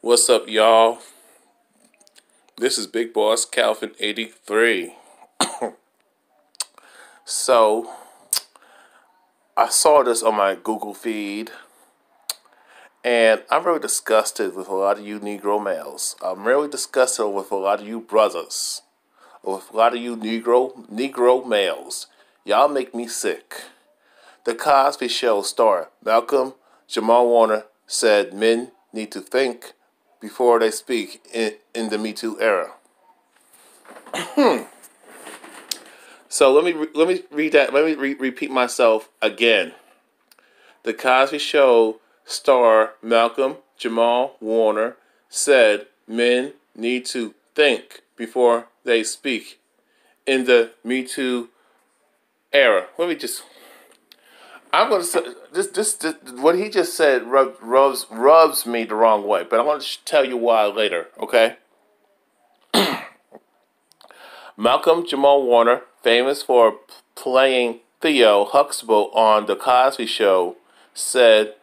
What's up, y'all? This is Big Boss Calvin 83. So, I saw this on my Google feed, and I'm really disgusted with a lot of you Negro males. I'm really disgusted with a lot of you brothers, with a lot of you Negro males. Y'all make me sick. The Cosby Show star Malcolm-Jamal Warner said men need to think before they speak in the Me Too era. So let me read that. Let me repeat myself again. The Cosby Show star Malcolm-Jamal Warner said men need to think before they speak in the Me Too era. I'm going to say this. What he just said rubs me the wrong way, but I'm going to tell you why later. Okay. Malcolm-Jamal Warner, famous for playing Theo Huxtable on The Cosby Show, said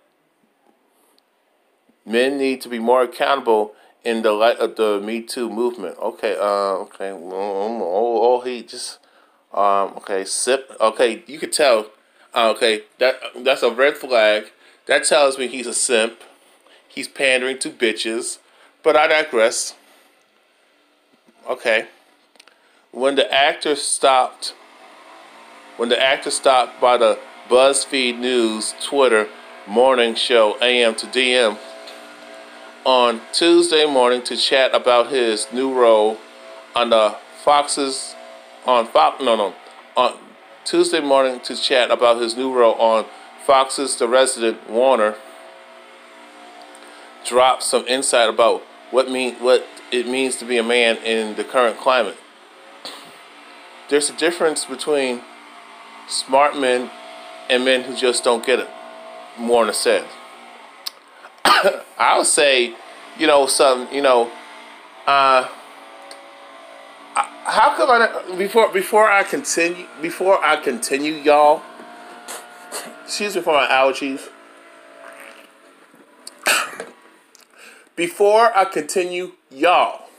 men need to be more accountable in the light of the Me Too movement. Okay. Sip. Okay, you could tell. Okay, that's a red flag. That tells me he's a simp. He's pandering to bitches. But I digress. Okay. When the actor stopped by the BuzzFeed News Twitter morning show AM to DM on Tuesday morning to chat about his new role on Tuesday morning to chat about his new role on Fox's The Resident, Warner dropped some insight about what it means to be a man in the current climate. There's a difference between smart men and men who just don't get it, Warner said. I would say, how come before I continue, y'all? Excuse me for my allergies. Before I continue, y'all,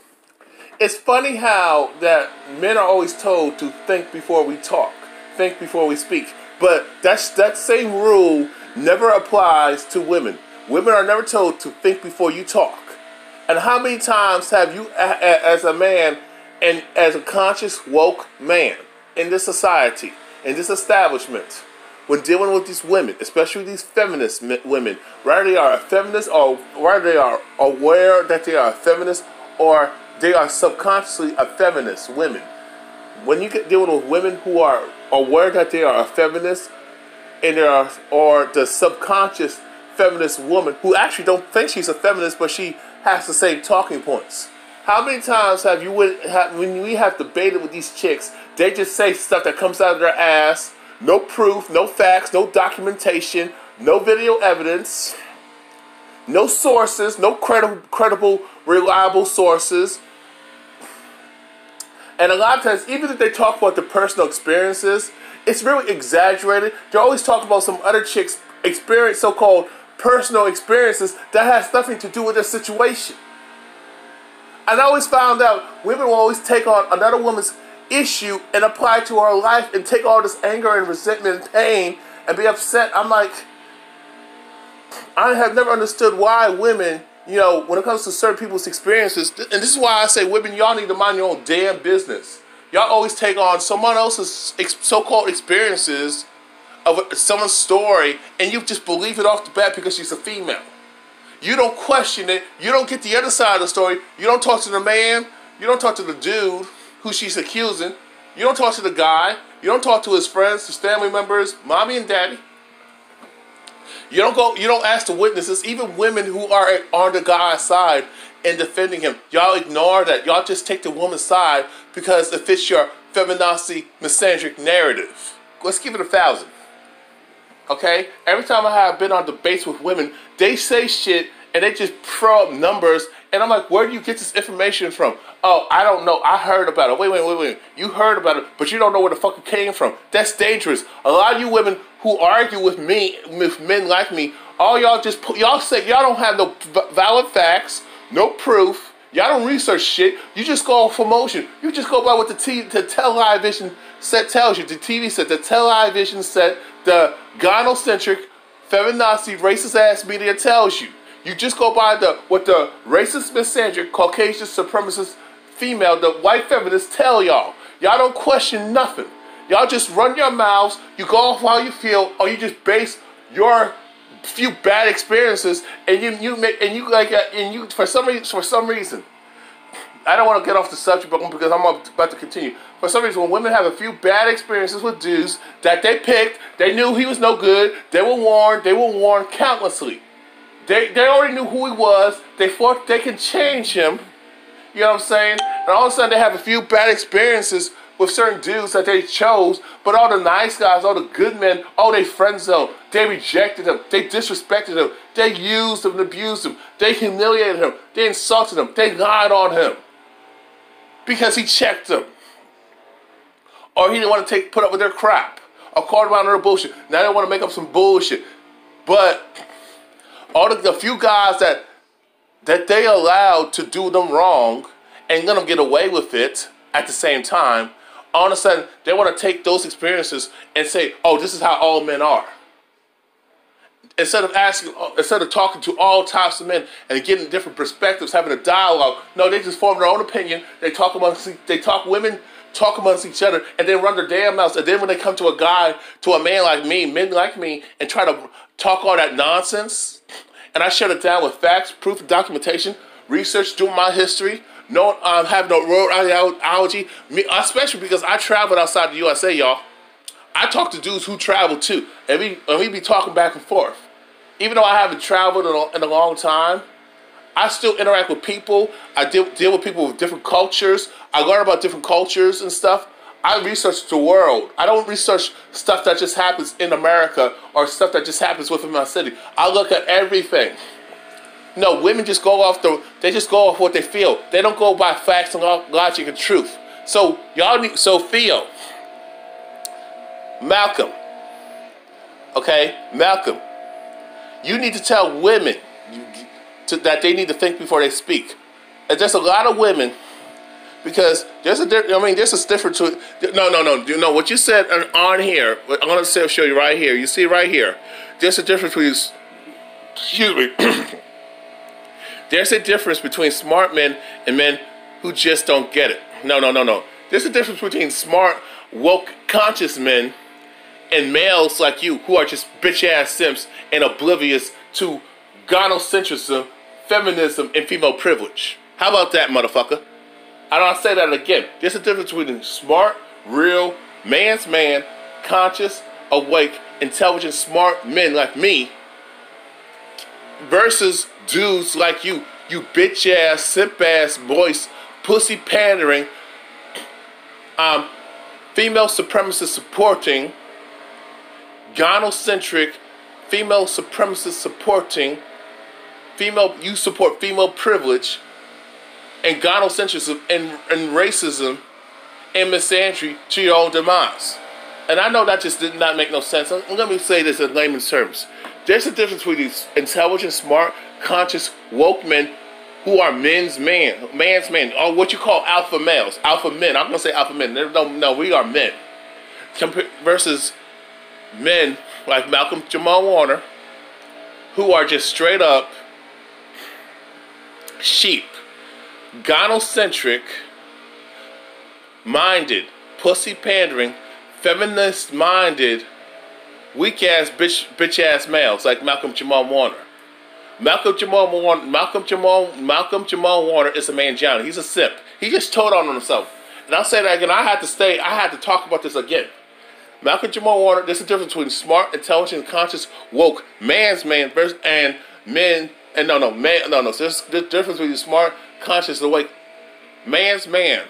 it's funny how that men are always told to think before we talk, think before we speak. But that same rule never applies to women. Women are never told to think before you talk. And how many times have you, as a man, and as a conscious, woke man in this society, in this establishment, when dealing with these women, especially these feminist women, whether they are a feminist or whether they are aware that they are a feminist or they are subconsciously a feminist women. When you get dealing with women who are aware that they are a feminist, or the subconscious feminist woman who actually don't think she's a feminist, but she has the same talking points. How many times have you, when we have debated with these chicks, they just say stuff that comes out of their ass, no proof, no facts, no documentation, no video evidence, no sources, no credible, reliable sources. And a lot of times, even if they talk about their personal experiences, it's really exaggerated. They're always talking about some other chick's experience, so-called personal experiences that has nothing to do with their situation. And I always found out women will always take on another woman's issue and apply it to her life and take all this anger and resentment and pain and be upset. I'm like, I have never understood why women, when it comes to certain people's experiences, and this is why I say women, y'all need to mind your own damn business. Y'all always take on someone else's so-called experiences of someone's story and you just believe it off the bat because she's a female. You don't question it. You don't get the other side of the story. You don't talk to the man. You don't talk to the dude who she's accusing. You don't talk to the guy. You don't talk to his friends, his family members, mommy and daddy. You don't ask the witnesses, even women who are on the guy's side and defending him. Y'all ignore that. Y'all just take the woman's side because it fits your feminazi, misandric narrative. Let's give it 1,000. Okay? Every time I have been on debates with women, they say shit and they just throw up numbers. And I'm like, where do you get this information from? Oh, I don't know. I heard about it. Wait. You heard about it, but you don't know where the fuck it came from. That's dangerous. A lot of you women who argue with me, with men like me, all y'all say y'all don't have no valid facts, no proof. Y'all don't research shit. You just go off emotion. You just go by what the television set tells you. The TV set, the television set, the gynocentric, feminazi, racist ass media tells you. You just go by what the racist, misandric, Caucasian, supremacist, female, the white feminists tell y'all. Y'all don't question nothing. Y'all just run your mouths. You go off how you feel, or you just base your few bad experiences, and you for some reason. I don't want to get off the subject, but because I'm about to continue. For some reason, when women have a few bad experiences with dudes that they picked, they knew he was no good. They were warned. They were warned countlessly. They already knew who he was. They thought they can change him. You know what I'm saying? And all of a sudden, they have a few bad experiences with certain dudes that they chose, but all the nice guys, all the good men, they friend zoned. They rejected him. They disrespected him. They used him and abused him. They humiliated him. They insulted him. They lied on him because he checked them, or he didn't want to put up with their crap, or called them out on their bullshit. Now they want to make up some bullshit. But all the few guys that they allowed to do them wrong and let them get away with it at the same time, all of a sudden they want to take those experiences and say, "Oh, this is how all men are." Instead of talking to all types of men and getting different perspectives, having a dialogue, no, they just form their own opinion. Women talk amongst each other, and they run their damn mouths. And then when they come to a man like me, men like me, and try to talk all that nonsense, and I shut it down with facts, proof, and documentation, research, doing my history, have no road ideology, especially because I traveled outside the USA, y'all. I talk to dudes who travel too, and we be talking back and forth. Even though I haven't traveled in a long time, I still interact with people. I deal with people with different cultures. I learn about different cultures and stuff. I research the world. I don't research stuff that just happens in America or stuff that just happens within my city. I look at everything. No, women just go off what they feel. They don't go by facts and logic and truth. So Theo, Malcolm, you need to tell women that they need to think before they speak. And there's a lot of women, because there's a difference to it. No, what you said on here, I'm going to show you right here. You see right here, there's a difference between, there's a difference between smart men and men who just don't get it. No. There's a difference between smart, woke, conscious men and males like you who are just bitch-ass simps and oblivious to gynocentrism, feminism, and female privilege. How about that, motherfucker? I'll say that again. There's a difference between smart, real, man's man, conscious, awake, intelligent, smart men like me versus dudes like you bitch-ass, simp-ass, boys, pussy pandering, female supremacist supporting, gynocentric, female supremacist supporting, you support female privilege and gynocentrism and racism and misandry to your own demise. And I know that just did not make no sense. Let me say this in layman's terms. There's a difference between these intelligent, smart, conscious, woke men who are man's men, or what you call alpha males, alpha men. I'm going to say alpha men. No, we are men. Versus men like Malcolm-Jamal Warner, who are just straight up sheep, gynocentric, minded, pussy pandering, feminist minded, weak ass bitch ass males like Malcolm-Jamal Warner. Malcolm-Jamal Warner is a mangina. He's a simp. He just told on himself. And I'll say that again. I had to talk about this again. Malcolm-Jamal Warner, there's a difference between smart, intelligent, conscious, woke, man's man versus and men. And no. So there's the difference between smart, conscious, and awake, man's man,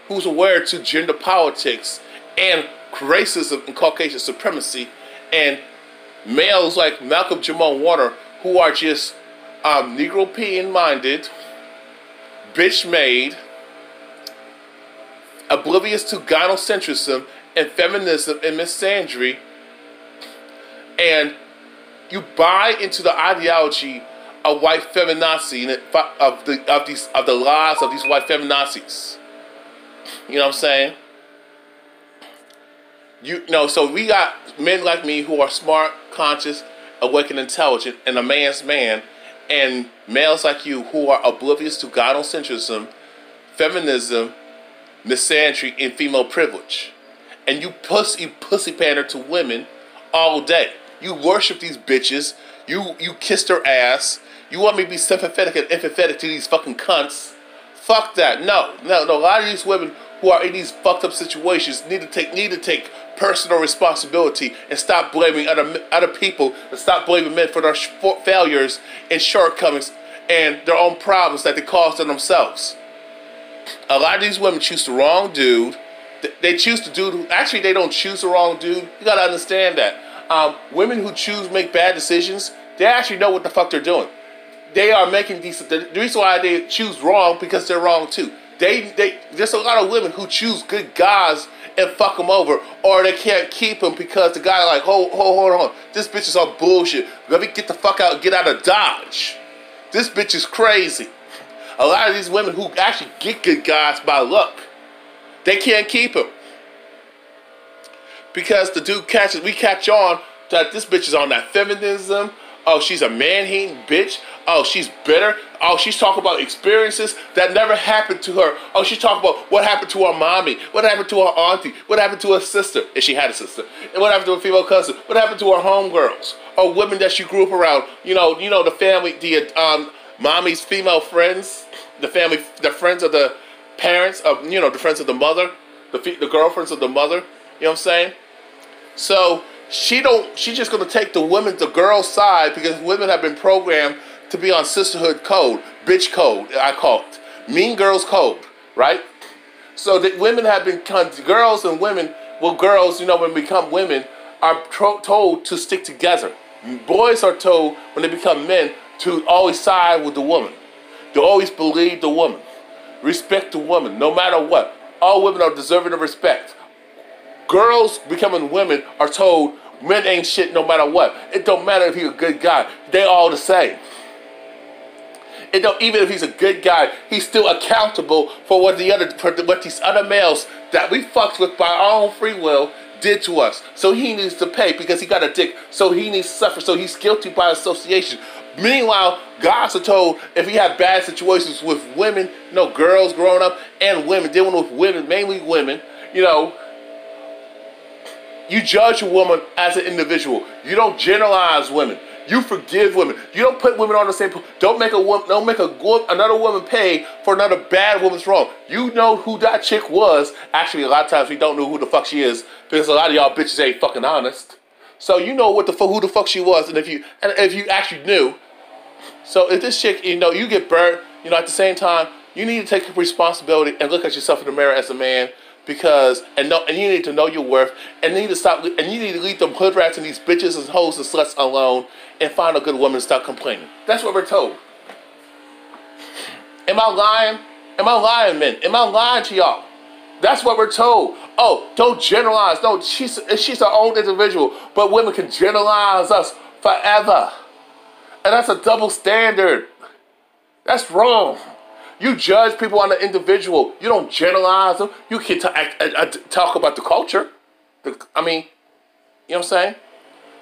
who's aware to gender politics and racism and Caucasian supremacy, and males like Malcolm-Jamal Warner, who are just Negro-pean minded, bitch-made, oblivious to gynocentrism and feminism and misandry, and you buy into the ideology a white feminazi of the lies of these white feminazis. You know what I'm saying? You know, so we got men like me who are smart, conscious, awake, and intelligent, and a man's man, and males like you who are oblivious to gynocentrism, feminism, misandry, and female privilege. And you pussy pander to women all day. You worship these bitches. You kiss their ass. You want me to be sympathetic and empathetic to these fucking cunts. Fuck that. No. A lot of these women who are in these fucked up situations need to take personal responsibility and stop blaming other people and stop blaming men for their failures and shortcomings and their own problems that they caused on themselves. A lot of these women choose the wrong dude. They choose the dude who... Actually, they don't choose the wrong dude. You gotta understand that. Women who make bad decisions, they actually know what the fuck they're doing. They are making these... The reason why they choose wrong, because they're wrong too. There's a lot of women who choose good guys and fuck them over, or they can't keep them because the guy like, hold on. This bitch is on bullshit. Let me get the fuck out, get out of Dodge. This bitch is crazy. A lot of these women who actually get good guys by luck, they can't keep him. Because the dude we catch on that this bitch is on that feminism. Oh, she's a man-hating bitch. Oh, she's bitter. Oh, she's talking about experiences that never happened to her. Oh, she's talking about what happened to her mommy, what happened to her auntie, what happened to her sister, if she had a sister, and what happened to her female cousin, what happened to her homegirls, or women that she grew up around. You know the family, the mommy's female friends, the friends of the parents, the friends of the mother, the girlfriends of the mother. You know what I'm saying? So she's just gonna take the girl's side because women have been programmed to be on sisterhood code, bitch code, I call it, mean girls code, right? So that women have been girls and women. Well, girls, when they become women, are told to stick together. Boys are told when they become men to always side with the woman, to always believe the woman, respect the woman, no matter what. All women are deserving of respect. Girls becoming women are told men ain't shit no matter what. It don't matter if he's a good guy. They all the same. Even if he's a good guy, he's still accountable for what these other males that we fucked with by our own free will did to us. So he needs to pay because he got a dick. So he needs to suffer. So he's guilty by association. Meanwhile, guys are told if he had bad situations with women, girls growing up and women, dealing with women, mainly women, you judge a woman as an individual. You don't generalize women. You forgive women. You don't put women on the same. Don't make another woman pay for another bad woman's wrong. You know who that chick was. Actually, a lot of times we don't know who the fuck she is because a lot of y'all bitches ain't fucking honest. So you know who the fuck she was, and if you actually knew. So if this chick, you get burnt, at the same time, you need to take responsibility and look at yourself in the mirror as a man. And you need to know your worth, and you need to stop, and you need to leave them hood rats and these bitches and hoes and sluts alone, and find a good woman and stop complaining. That's what we're told. Am I lying? Am I lying, men? Am I lying to y'all? That's what we're told. Oh, don't generalize. No, she's her own individual, but women can generalize us forever, and that's a double standard. That's wrong. You judge people on the individual. You don't generalize them. You can talk about the culture. You know what I'm saying?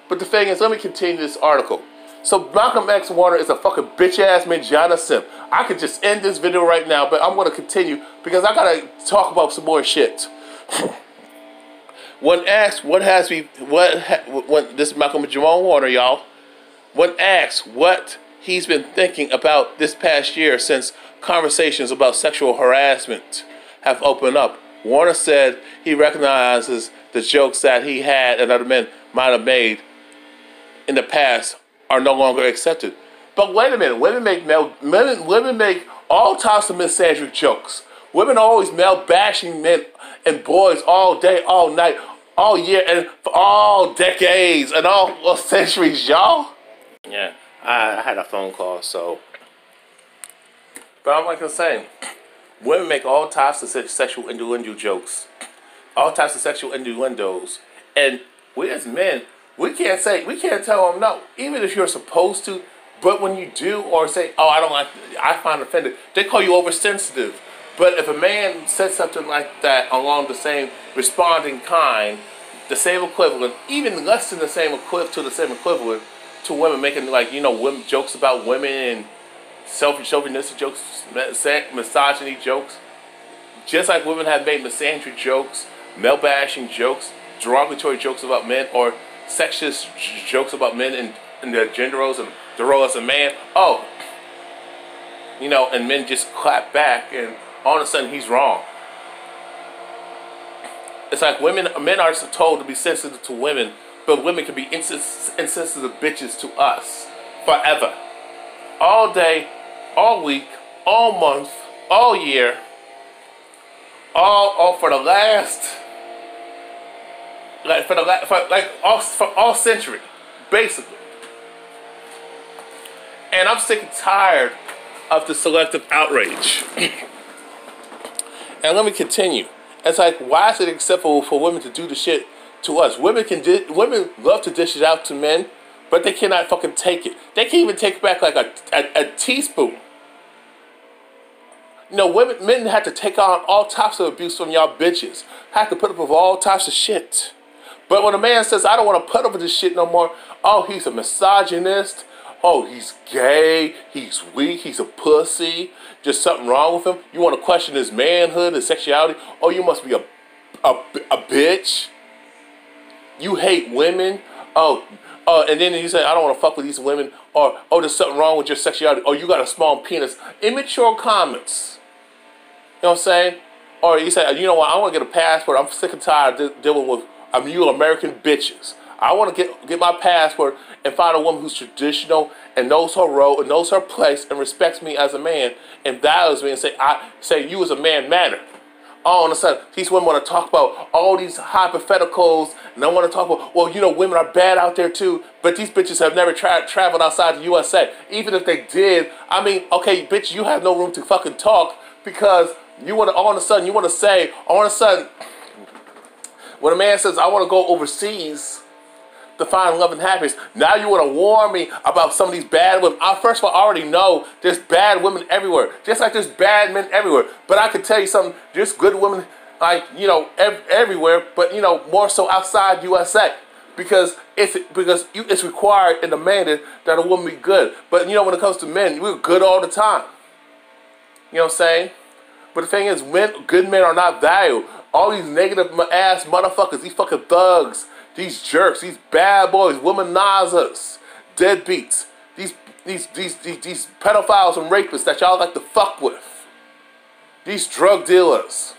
But the thing is, let me continue this article. So Malcolm X Warner is a fucking bitch-ass Manjana simp. I could just end this video right now, but I'm going to continue because I got to talk about some more shit. When asked this Malcolm-Jamal Warner, y'all, when asked what he's been thinking about this past year since conversations about sexual harassment have opened up, Warner said he recognizes the jokes that he had and other men might have made in the past are no longer accepted. But wait a minute, women make all types of misandric jokes. Women are always male bashing men and boys all day, all night, all year, and for all decades and all centuries, y'all. Yeah, I had a phone call, so. But I'm like I'm saying, women make all types of sexual innuendo jokes, all types of sexual innuendos, and we as men, we can't tell them no. Even if you're supposed to, But when you do, or say, oh, I don't like, I find offended, they call you oversensitive. But if a man says something like that along the same responding kind, the same equivalent, even less than the same equivalent to women making, like, you know, women, jokes about women and chauvinistic jokes, misogyny jokes, just like women have made misandry jokes, male bashing jokes, derogatory jokes about men, or sexist jokes about men and their gender roles and the role as a man. Oh, you know, and men just clap back, and all of a sudden he's wrong. It's like men are told to be sensitive to women, but women can be insensitive bitches to us forever, all day, all week, all month, all year, all for the last, for all century, basically. And I'm sick and tired of the selective outrage. And let me continue. It's like, why is it acceptable for women to do the shit to us? Women love to dish it out to men, but they cannot fucking take it. They can't even take back like a teaspoon. You know, men have to take on all types of abuse from y'all bitches. Have to put up with all types of shit. But when a man says, I don't want to put up with this shit no more, oh, he's a misogynist. Oh, he's gay, he's weak, he's a pussy, just something wrong with him. You want to question his manhood, his sexuality? Oh, you must be a bitch. You hate women. Oh, and then you say, I don't want to fuck with these women. Or, oh, there's something wrong with your sexuality. Oh, you got a small penis. Immature comments. You know what I'm saying? Or you say, you know what, I want to get a passport. I'm sick and tired of dealing with you American bitches. I want to get my passport and find a woman who's traditional and knows her role and knows her place and respects me as a man and values me and say you as a man matter. All of a sudden, these women want to talk about all these hypotheticals, and they want to talk about, well, you know, women are bad out there too, but these bitches have never traveled outside the USA. Even if they did, I mean, okay, bitch, you have no room to fucking talk because you want to, all of a sudden, when a man says, I want to go overseas to find love and happiness, now you want to warn me about some of these bad women. First of all, I already know there's bad women everywhere, just like there's bad men everywhere. But I can tell you something, there's good women, like, you know, everywhere, but, you know, more so outside USA. Because it's required and demanded that a woman be good. But, you know, when it comes to men, we're good all the time. You know what I'm saying? But the thing is, good men are not valued. All these negative ass motherfuckers, these fucking thugs, these jerks, these bad boys, womanizers, deadbeats, these pedophiles and rapists that y'all like to fuck with, these drug dealers,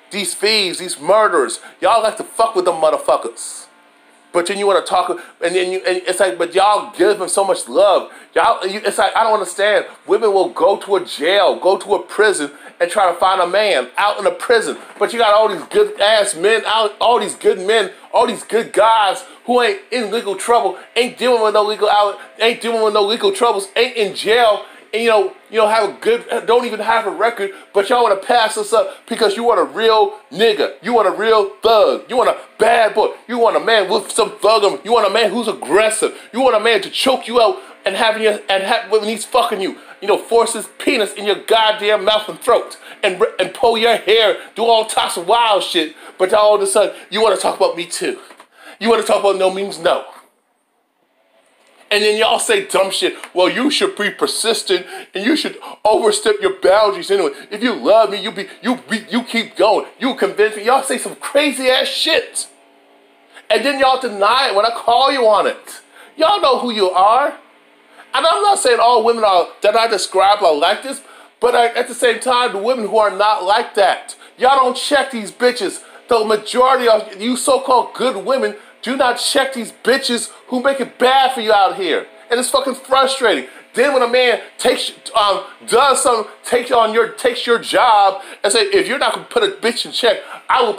these thieves, these murderers, y'all like to fuck with them motherfuckers. But then you want to talk, and it's like, but y'all give them so much love. It's like, I don't understand. Women will go to a jail, go to a prison, and try to find a man out in a prison. But you got all these good ass men out, all these good men, all these good guys who ain't in legal trouble, ain't dealing with no legal troubles, ain't in jail, and you know, have a good, don't even have a record, but y'all want to pass us up because you want a real nigga, you want a real thug, you want a bad boy, you want a man with some thugum, you want a man who's aggressive, you want a man to choke you out and when he's fucking you, you know, force his penis in your goddamn mouth and throat and pull your hair, do all types of wild shit, but all of a sudden you want to talk about me too. You want to talk about no means no. And then y'all say dumb shit. Well, you should be persistent and you should overstep your boundaries anyway. If you love me, you keep going. You convince me. Y'all say some crazy ass shit. And then y'all deny it when I call you on it. Y'all know who you are. And I'm not saying all women that I describe are like this, but at the same time, the women who are not like that, y'all don't check these bitches. The majority of you so-called good women do not check these bitches who make it bad for you out here. And it's fucking frustrating. Then when a man takes your job and say, if you're not gonna put a bitch in check, I will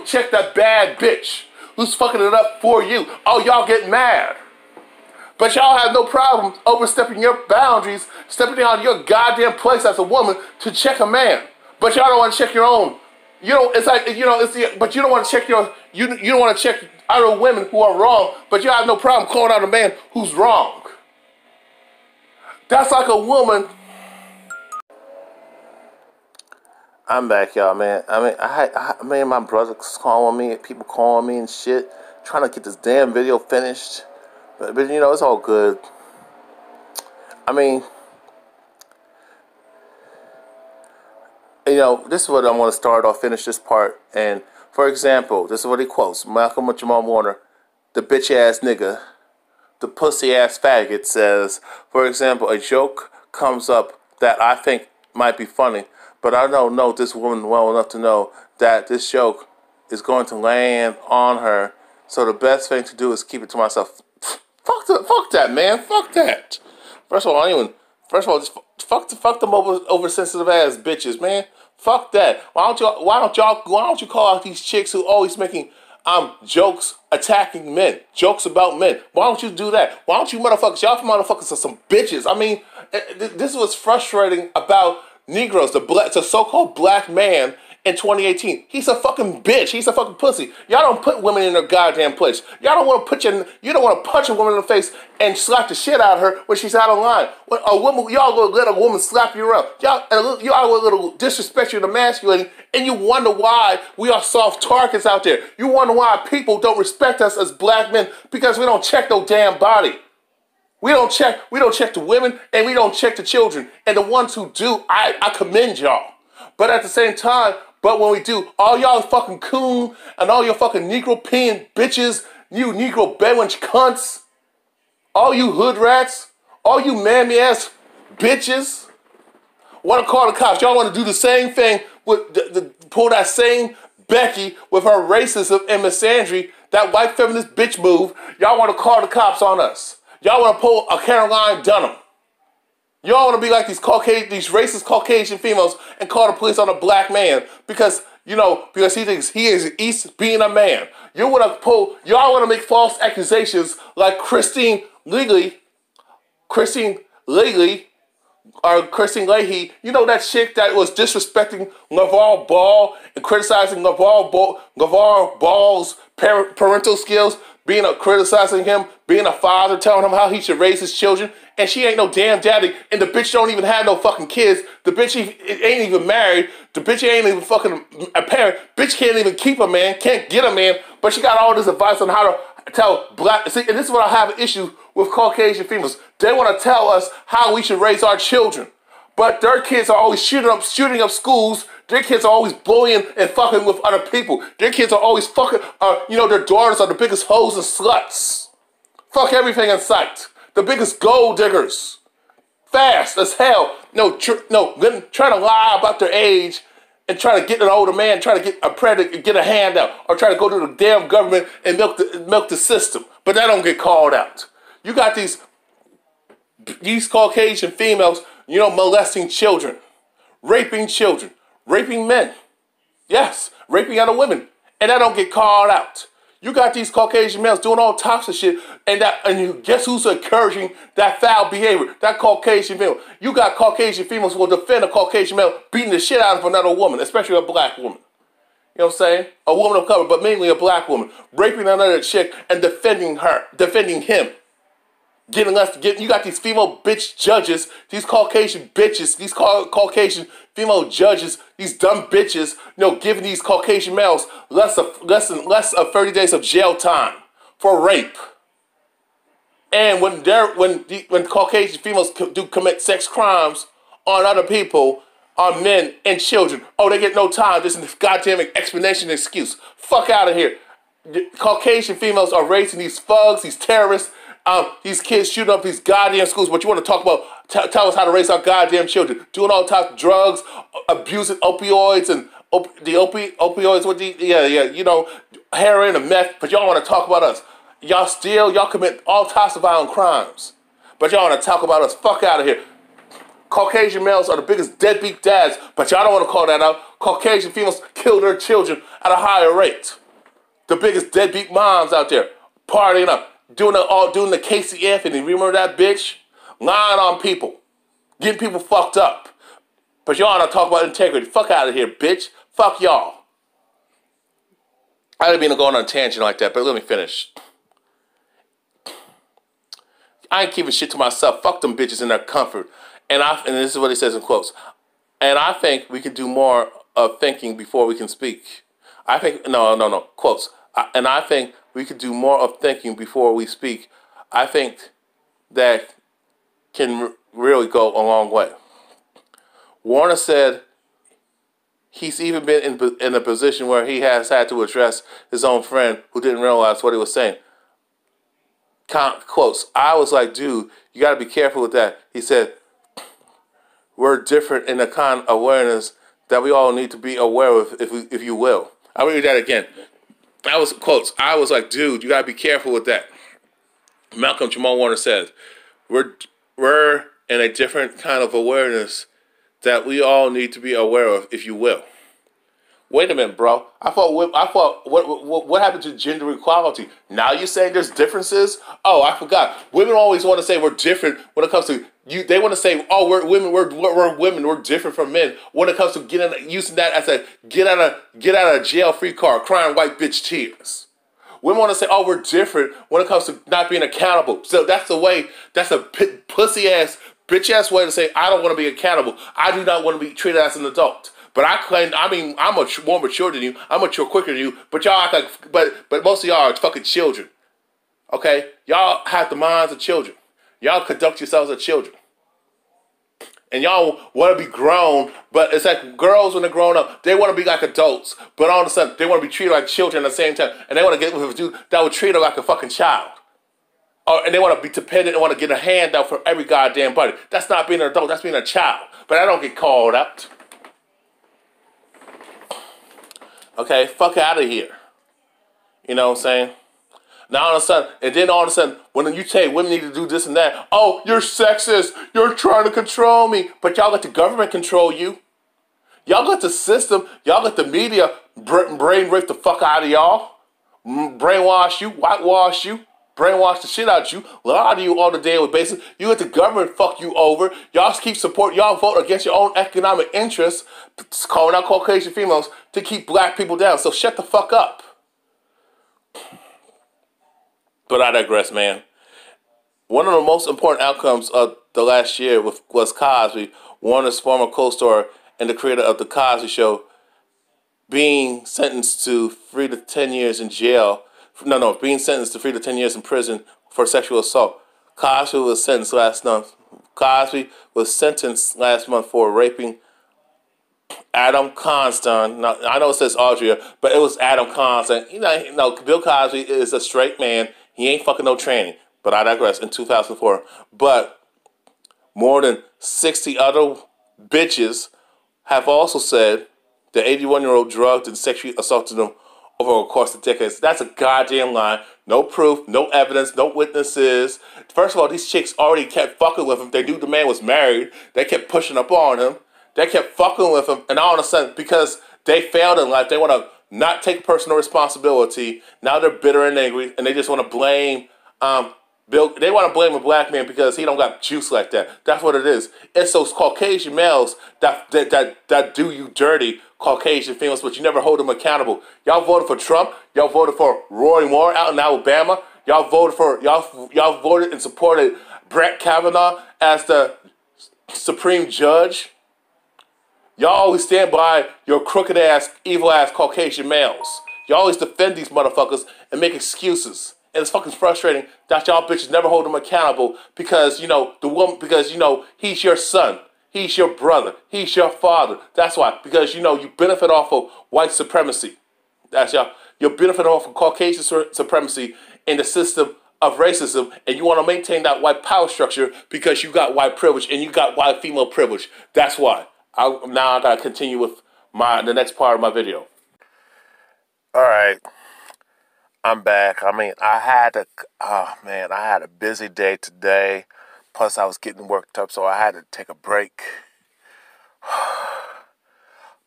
check that bad bitch who's fucking it up for you. Oh, y'all get mad. But y'all have no problem overstepping your boundaries, stepping out of your goddamn place as a woman to check a man. But y'all don't want to check your own. You know, it's like, you know, but you don't want to check you don't want to check other women who are wrong, but you have no problem calling out a man who's wrong. That's like a woman. I'm back, y'all, man. I mean, man, my brother's calling me, people calling me and shit, trying to get this damn video finished. But you know, it's all good. I mean, you know, this is what I want to start off, finish this part. And, for example, this is what he quotes. Malcolm-Jamal, the bitch-ass nigga, the pussy-ass faggot says, for example, a joke comes up that I think might be funny, but I don't know this woman well enough to know that this joke is going to land on her, so the best thing to do is keep it to myself. Fuck that, man. Fuck that. First of all, just fuck them oversensitive ass bitches, man. Fuck that. Why don't you call out these chicks who always making jokes attacking men, jokes about men? Why don't you do that? Why don't you y'all motherfuckers are some bitches. I mean, this was frustrating about Negroes, the so-called black man in 2018. He's a fucking bitch. He's a fucking pussy. Y'all don't put women in their goddamn place. Y'all don't want to punch a woman in the face and slap the shit out of her when she's out of line. When a woman, y'all gonna let a woman slap you around. Y'all a little disrespect you and emasculating, and you wonder why we are soft targets out there. You wonder why people don't respect us as black men because we don't check no damn body. We don't check the women, and we don't check the children. And the ones who do, I commend y'all. But at the same time, when we do, all y'all fucking coon and all your fucking Negro peeing bitches, you Negro bedouin cunts, all you hood rats, all you mammy ass bitches, want to call the cops. Y'all want to do the same thing with pull that same Becky with her racism and misandry, that white feminist bitch move. Y'all want to call the cops on us. Y'all want to pull a Caroline Dunham. Y'all want to be like these racist Caucasian females and call the police on a black man because he thinks he's being a man. Y'all want to make false accusations like Christine Leahy, or Christine Leahy. You know that chick that was disrespecting LeVar Ball and criticizing LeVar Ball's parental skills, criticizing him, being a father, telling him how he should raise his children, and she ain't no damn daddy, and the bitch don't even have no fucking kids. The bitch ain't even married. The bitch ain't even fucking a parent. Bitch can't even keep a man, can't get a man, but she got all this advice on how to tell black. See, and this is what I have an issue with Caucasian females. They want to tell us how we should raise our children, but their kids are always shooting up schools. Their kids are always blowing and fucking with other people. Their kids are always fucking, their daughters are the biggest hoes and sluts. Fuck everything in sight. The biggest gold diggers. Fast as hell. Trying to lie about their age and try to get an older man, try to get a predator, get a handout, or try to go to the damn government and milk the system. But that don't get called out. You got these Caucasian females, molesting children, raping men. Yes, raping other women. And that don't get called out. You got these Caucasian males doing all types of shit, and you guess who's encouraging that foul behavior? That Caucasian female. You got Caucasian females who will defend a Caucasian male beating the shit out of another woman, especially a black woman. You know what I'm saying? A woman of color, but mainly a black woman, raping another chick and defending him. You got these female bitch judges, these Caucasian bitches, these Caucasian female judges, these dumb bitches, giving these Caucasian males less of 30 days of jail time for rape. And when Caucasian females do commit sex crimes on other people, on men and children, they get no time. This is a goddamn explanation excuse. Fuck out of here. Caucasian females are raising these thugs, these terrorists, these kids shooting up these goddamn schools. But you want to talk about, tell us how to raise our goddamn children. Doing all types of drugs, abusing opioids and opioids, heroin and meth. But y'all want to talk about us. Y'all commit all types of violent crimes. But y'all want to talk about us. Fuck out of here. Caucasian males are the biggest deadbeat dads, but y'all don't want to call that out. Caucasian females kill their children at a higher rate. The biggest deadbeat moms out there, partying up, doing the Casey Anthony. Remember that bitch? Lying on people, getting people fucked up. But y'all want to talk about integrity. Fuck out of here, bitch. Fuck y'all. I didn't mean to go on a tangent like that, but let me finish. I ain't keeping shit to myself. Fuck them bitches in their comfort. And this is what he says in quotes. And I think we could do more of thinking before we can speak. I think, no, quotes. And I think we could do more of thinking before we speak. I think that can really go a long way. Warner said he's even been in a position where he has had to address his own friend who didn't realize what he was saying. Quotes, I was like, dude, you got to be careful with that. He said, we're different in the kind of awareness that we all need to be aware of, if you will. I'll read that again. That was quotes. I was like, dude, you got to be careful with that. Malcolm-Jamal Warner says, we're in a different kind of awareness that we all need to be aware of, if you will. Wait a minute, bro. I thought what happened to gender equality? Now you're saying there's differences? Oh, I forgot. Women always want to say we're different when it comes to you. They want to say, oh, we're women. We're women. We're different from men. When it comes to using that as a get out of jail free card, crying white bitch tears. Women want to say, oh, we're different when it comes to not being accountable. So that's the way. That's a pussy ass, bitch ass way to say I don't want to be accountable. I do not want to be treated as an adult. But I'm more mature than you. I'm mature quicker than you. But y'all act like, but most of y'all are fucking children. Okay? Y'all have the minds of children. Y'all conduct yourselves as children. And y'all want to be grown, but it's like girls when they're grown up, they want to be like adults. But all of a sudden, they want to be treated like children at the same time. And they want to get with a dude that would treat her like a fucking child. And they want to be dependent and want to get a handout for every goddamn body. That's not being an adult. That's being a child. But I don't get called out. Okay, fuck out of here. You know what I'm saying? Now all of a sudden, and then all of a sudden, when you say women need to do this and that, oh, you're sexist, you're trying to control me. But y'all let the government control you. Y'all let the system, y'all let the media brain rape the fuck out of y'all. Brainwash you, whitewash you, brainwash the shit out of you, lie to you on a daily basis. You let the government fuck you over. Y'all keep support. Y'all vote against your own economic interests, calling out Caucasian females to keep black people down. So shut the fuck up. But I digress, man. One of the most important outcomes of the last year was Cosby, Warner's former co-star and the creator of The Cosby Show, being sentenced to 3 to 10 years in jail. Being sentenced to 3 to 10 years in prison for sexual assault. Cosby was sentenced last month. Cosby was sentenced last month for raping Adam Constant. Now, I know it says Audrey, but it was Adam Constant. You know, Bill Cosby is a straight man. He ain't fucking no tranny. But I digress. In 2004. But more than 60 other bitches have also said the 81-year-old drugged and sexually assaulted them over the course of decades. That's a goddamn lie. No proof, no evidence, no witnesses. First of all, these chicks already kept fucking with him. They knew the man was married. They kept pushing up on him. They kept fucking with him. And all of a sudden, because they failed in life, they want to not take personal responsibility. Now they're bitter and angry, and they just want to blame Bill. They want to blame a black man because he don't got juice like that. That's what it is. It's those Caucasian males that do you dirty, Caucasian females, but you never hold them accountable. Y'all voted for Trump. Y'all voted for Roy Moore out in Alabama. Y'all voted and supported Brett Kavanaugh as the Supreme Judge. Y'all always stand by your crooked ass, evil ass Caucasian males. Y'all always defend these motherfuckers and make excuses. And it's fucking frustrating that y'all bitches never hold him accountable because, he's your son. He's your brother. He's your father. That's why. Because, you benefit off of white supremacy. That's y'all. You benefit off of Caucasian supremacy in the system of racism. And you want to maintain that white power structure because you got white privilege and you got white female privilege. That's why. Now I got to continue with the next part of my video. All right. I'm back. I had a busy day today. Plus, I was getting worked up, so I had to take a break.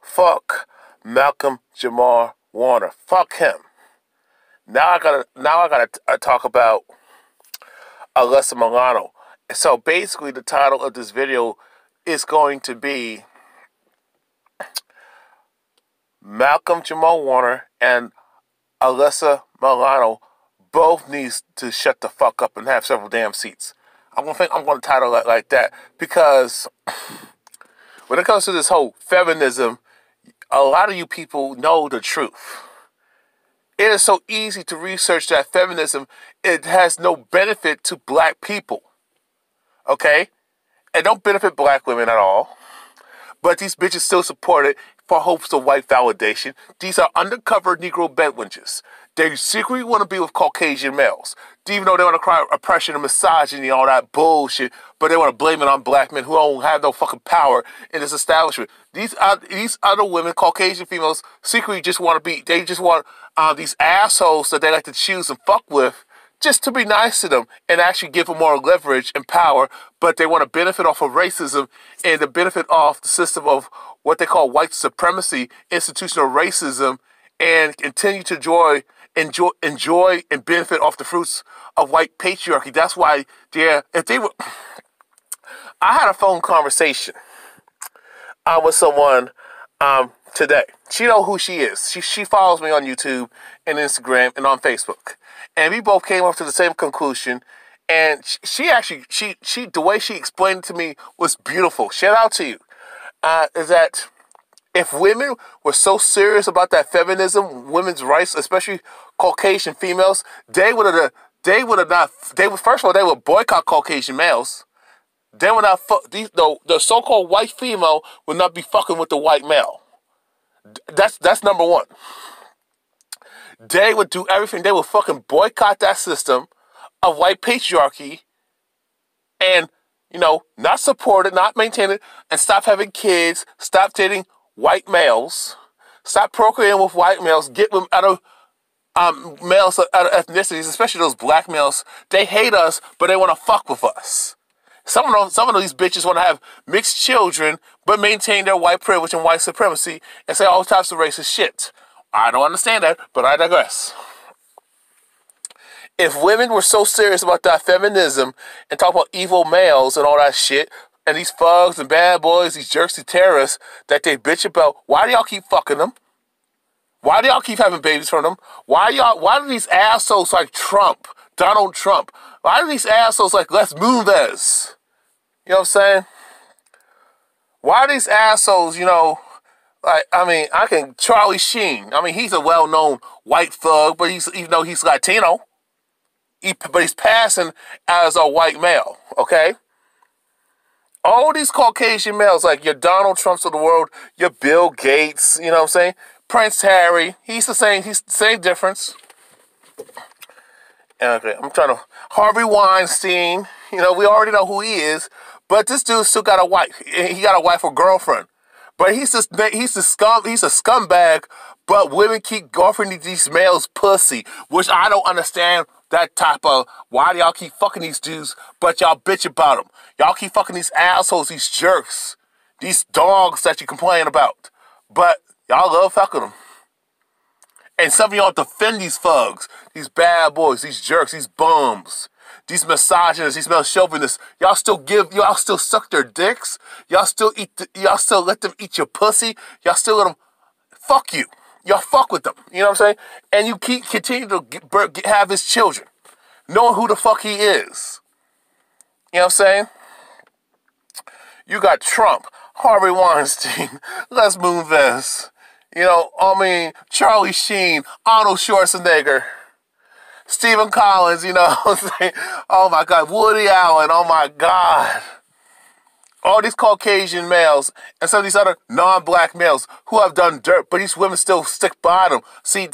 Fuck Malcolm-Jamal Warner. Fuck him. Now I gotta talk about Alyssa Milano. So basically, the title of this video is going to be Malcolm-Jamal Warner and Alyssa Milano both needs to shut the fuck up and have several damn seats. I'm gonna title it like that because when it comes to this whole feminism, a lot of you people know the truth. It is so easy to research that feminism, it has no benefit to black people. Okay? It don't benefit black women at all. But these bitches still support it for hopes of white validation. These are undercover Negro bedwenches. They secretly want to be with Caucasian males. Even though they want to cry oppression and misogyny and all that bullshit, but they want to blame it on black men who don't have no fucking power in this establishment. These other women, Caucasian females, secretly just want to be, they just want these assholes that they like to choose and fuck with just to be nice to them and actually give them more leverage and power, but they want to benefit off of racism and to benefit off the system of what they call white supremacy, institutional racism, and continue to enjoy and benefit off the fruits of white patriarchy. That's why if they were, I had a phone conversation with someone today. She know who she is. She follows me on YouTube and Instagram and on Facebook. And we both came up to the same conclusion. And she the way she explained it to me was beautiful. Shout out to you. Is that if women were so serious about that feminism, women's rights, especially Caucasian females, they would first of all, they would boycott Caucasian males. They would not the so-called white female would not be fucking with the white male. That's number one. They would do everything. They would fucking boycott that system of white patriarchy and, not support it, not maintain it, and stop having kids, stop dating white males, stop procreating with white males, get them out of males out of ethnicities, especially those black males. They hate us, but they want to fuck with us. Some of these bitches want to have mixed children, but maintain their white privilege and white supremacy and say all types of racist shit. I don't understand that, but I digress. If women were so serious about that feminism and talk about evil males and all that shit, and these thugs and bad boys, these jerks, these terrorists that they bitch about, why do y'all keep fucking them? Why do y'all keep having babies from them? Why do these assholes like Trump, Donald Trump, why do these assholes like Les Moonves? You know what I'm saying? Why are these assholes, Charlie Sheen. He's a well-known white thug, but even though he's Latino, but he's passing as a white male, okay? All these Caucasian males, like your Donald Trumps of the world, your Bill Gates, you know what I'm saying? Prince Harry, he's the same difference. Okay, Harvey Weinstein, we already know who he is, but this dude still got a wife. He got a wife or girlfriend. But he's a scumbag, but women keep offering these males pussy, which I don't understand that type of, why do y'all keep fucking these dudes, but y'all bitch about them. Y'all keep fucking these assholes, these jerks, these dogs that you complain about, but y'all love fucking them. And some of y'all defend these thugs, these bad boys, these jerks, these bums, these misogynists, these male chauvinists. Y'all still suck their dicks. Y'all still let them eat your pussy. Y'all still let them fuck you. Y'all fuck with them. You know what I'm saying? And you continue to have his children, knowing who the fuck he is. You know what I'm saying? You got Trump, Harvey Weinstein, Les Moonves, Charlie Sheen, Arnold Schwarzenegger, Stephen Collins, oh my God, Woody Allen, oh my God. All these Caucasian males and some of these other non-black males who have done dirt, but these women still stick by them. See,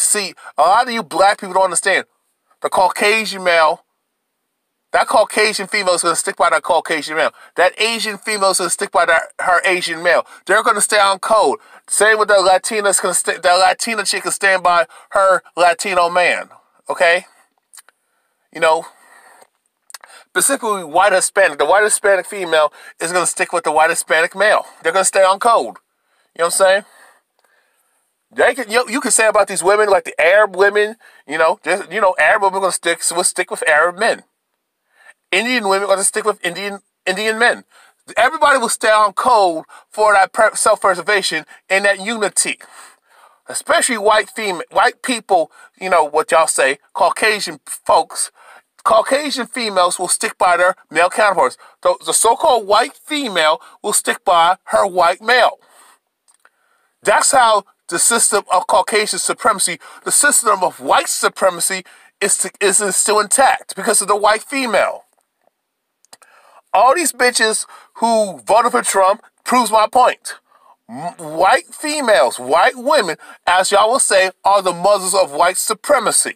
a lot of you black people don't understand. The Caucasian male, that Caucasian female is going to stick by that Caucasian male. That Asian female is going to stick by her Asian male. They're going to stay on code. Same with the Latina, the Latina chick can stand by her Latino man, okay? Specifically white Hispanic. The white Hispanic female is going to stick with the white Hispanic male. They're going to stay on code. You know what I'm saying? You can say about these women, like the Arab women, Arab women are going to stick with Arab men. Indian women are going to stick with Indian men. Everybody will stay on code for that self-preservation and that unity. Especially white people, what y'all say, Caucasian folks, Caucasian females will stick by their male counterparts. The so-called white female will stick by her white male. That's how the system of Caucasian supremacy, the system of white supremacy is still intact because of the white female. All these bitches who voted for Trump proves my point. White females, white women, as y'all will say, are the mothers of white supremacy.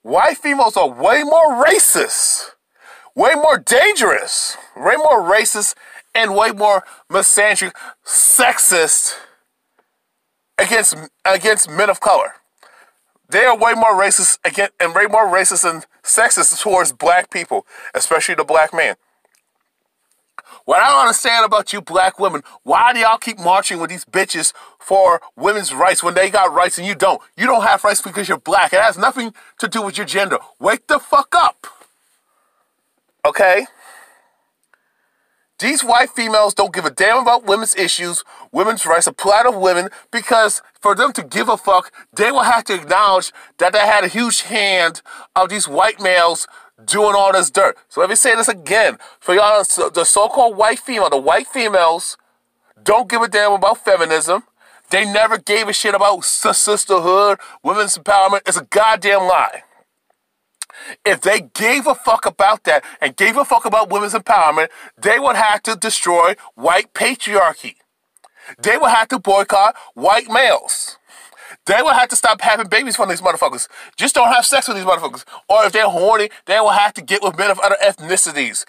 White females are way more racist, way more dangerous, way more racist, and way more misandric, sexist against men of color. They are way more racist and way more racist and sexist towards black people, especially the black man. What I don't understand about you black women, why do y'all keep marching with these bitches for women's rights when they got rights and you don't? You don't have rights because you're black. It has nothing to do with your gender. Wake the fuck up. Okay? These white females don't give a damn about women's issues, women's rights, the plight of women, because for them to give a fuck, they will have to acknowledge that they had a huge hand of these white males doing all this dirt. So let me say this again. For y'all, the so-called white female, the white females don't give a damn about feminism. They never gave a shit about sisterhood, women's empowerment. It's a goddamn lie. If they gave a fuck about that and gave a fuck about women's empowerment, they would have to destroy white patriarchy. They would have to boycott white males. They will have to stop having babies from these motherfuckers. Just don't have sex with these motherfuckers. Or if they're horny, they will have to get with men of other ethnicities.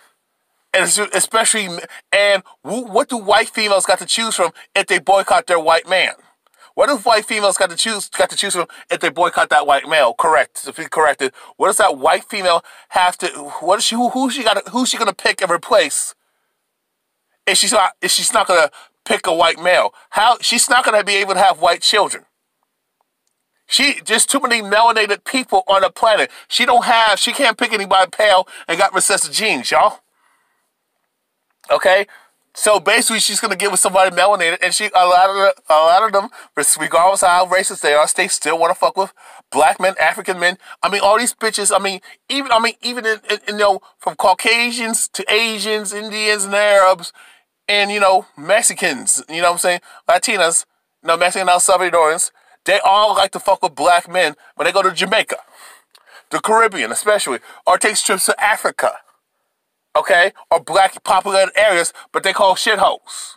And especially, and what do white females got to choose from if they boycott their white man? What do white females got to choose from if they boycott that white male? Correct. To be corrected. What does that white female have to? What is she? Who's she gonna pick and replace? If she's not gonna pick a white male, how she's not gonna be able to have white children? Just too many melanated people on the planet. She can't pick anybody pale and got recessive genes, y'all. Okay? So basically she's gonna get with somebody melanated, and a lot of them, regardless of how racist they are, they still wanna fuck with black men, African men. I mean, all these bitches, even in from Caucasians to Asians, Indians and Arabs, and Mexicans, you know what I'm saying? Latinas, Mexican El Salvadorians. They all like to fuck with black men when they go to Jamaica, the Caribbean especially, or take trips to Africa, okay? Or black populated areas, but they call shitholes,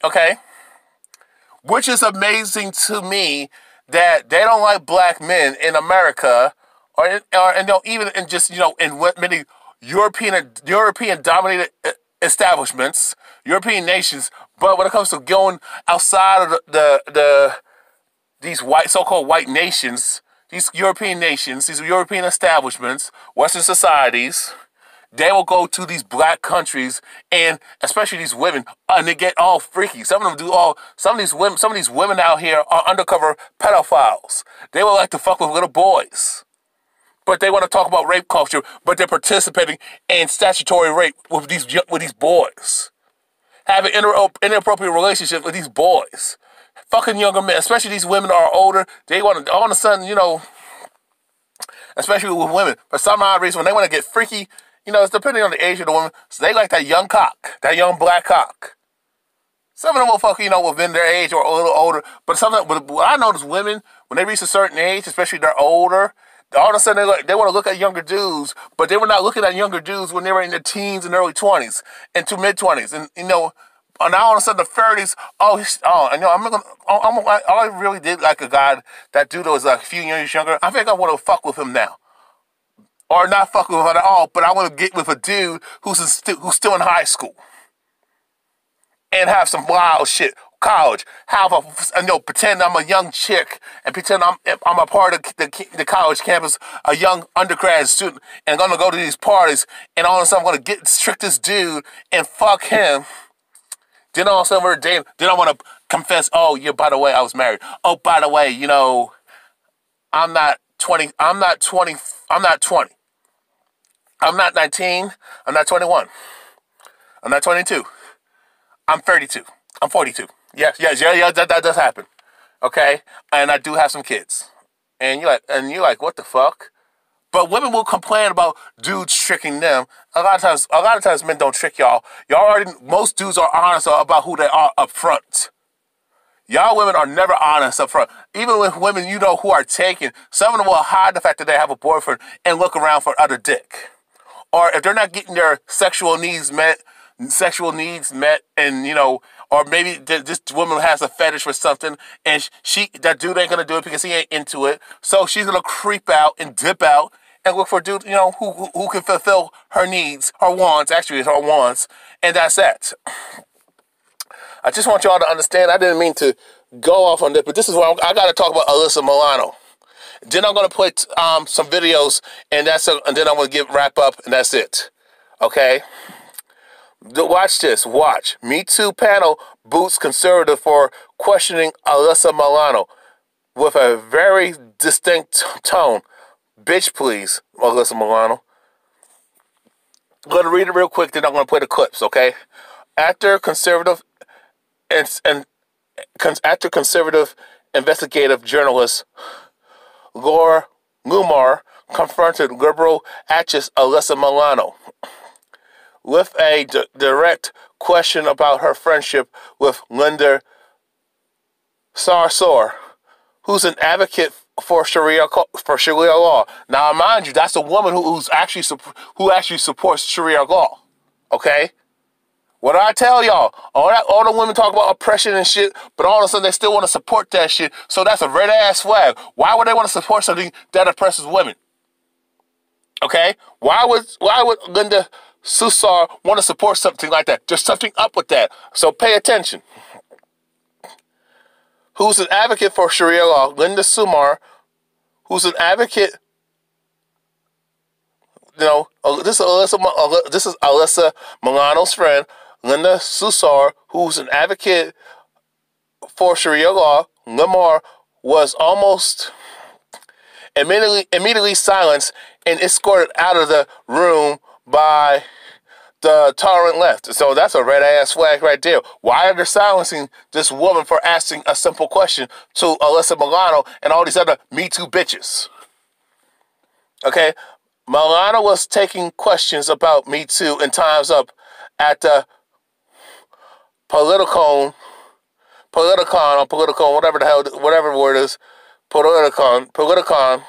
okay? Which is amazing to me that they don't like black men in America, or even in just, in many European dominated establishments, European nations, but when it comes to going outside of these so-called white nations, these European nations, these European establishments, Western societies, they will go to these black countries, and especially these women, and they get all freaky. Some of these women out here are undercover pedophiles. They would like to fuck with little boys, but they want to talk about rape culture, but they're participating in statutory rape with these boys, having inappropriate relationships with these boys. Fucking younger men, especially these women are older. They want to, all of a sudden, especially with women, for some odd reason, when they want to get freaky, it's depending on the age of the woman. So they like that young cock, that young black cock. Some of them will fuck, within their age or a little older. But what I notice women, when they reach a certain age, especially they're older, all of a sudden they want to look at younger dudes, but they were not looking at younger dudes when they were in their teens and early 20s and to mid 20s, and now all of a sudden the 30s. I really did like a guy. That dude was like a few years younger. I think I want to fuck with him now, or not fuck with him at all. But I want to get with a dude who's still in high school and have some wild shit. College, pretend I'm a young chick and pretend I'm a part of the college campus, a young undergrad student, and I'm gonna go to these parties, and all of a sudden I'm gonna trick this dude and fuck him. Then all of a sudden we're dating. Then I want to confess, by the way, I was married. Oh, by the way, I'm not 20. I'm not 20. I'm not 20. I'm not 19. I'm not 21. I'm not 22. I'm 32. I'm 42. Yes, that does happen. Okay? And I do have some kids. And you're like, what the fuck? But women will complain about dudes tricking them. A lot of times men don't trick y'all. Most dudes are honest about who they are up front. Y'all women are never honest up front. Even with women you know who are taken, some of them will hide the fact that they have a boyfriend and look around for other dick. Or if they're not getting their sexual needs met, and, you know, or maybe this woman has a fetish for something, and that dude ain't gonna do it because he ain't into it. So she's gonna creep out and dip out and look for a dude, you know, who can fulfill her needs, her wants. Actually, it's her wants, and that's that. I just want y'all to understand. I didn't mean to go off on this, but this is why I got to talk about Alyssa Milano. Then I'm gonna play some videos, and then I'm gonna wrap up, and that's it. Okay. Watch this. Watch. Me Too panel boots conservative for questioning Alyssa Milano with a very distinct tone. Bitch, please, Alyssa Milano. I'm going to read it real quick, then I'm going to play the clips, okay? After conservative investigative journalist Laura Lumar confronted liberal actress Alyssa Milano with a direct question about her friendship with Lena Dunham, who's an advocate for Sharia law. Now, mind you, that's a woman who actually supports Sharia law. Okay, what I tell y'all, all the women talk about oppression and shit, but all of a sudden they still want to support that shit. So that's a red ass flag. Why would they want to support something that oppresses women? Okay, why would Lena Dunham want to support something like that? There's something up with that. So pay attention. Who's an advocate for Sharia law? Lena Dunham, who's an advocate. You know, this is Alyssa Milano's friend, Lena Dunham, who's an advocate for Sharia law. Lamar was almost immediately silenced and escorted out of the room by the tolerant left. So that's a red ass flag right there. Why are they silencing this woman for asking a simple question to Alyssa Milano and all these other Me Too bitches? Okay, Milano was taking questions about Me Too and Time's Up at the Politicon, whatever the hell, whatever the word is, Politicon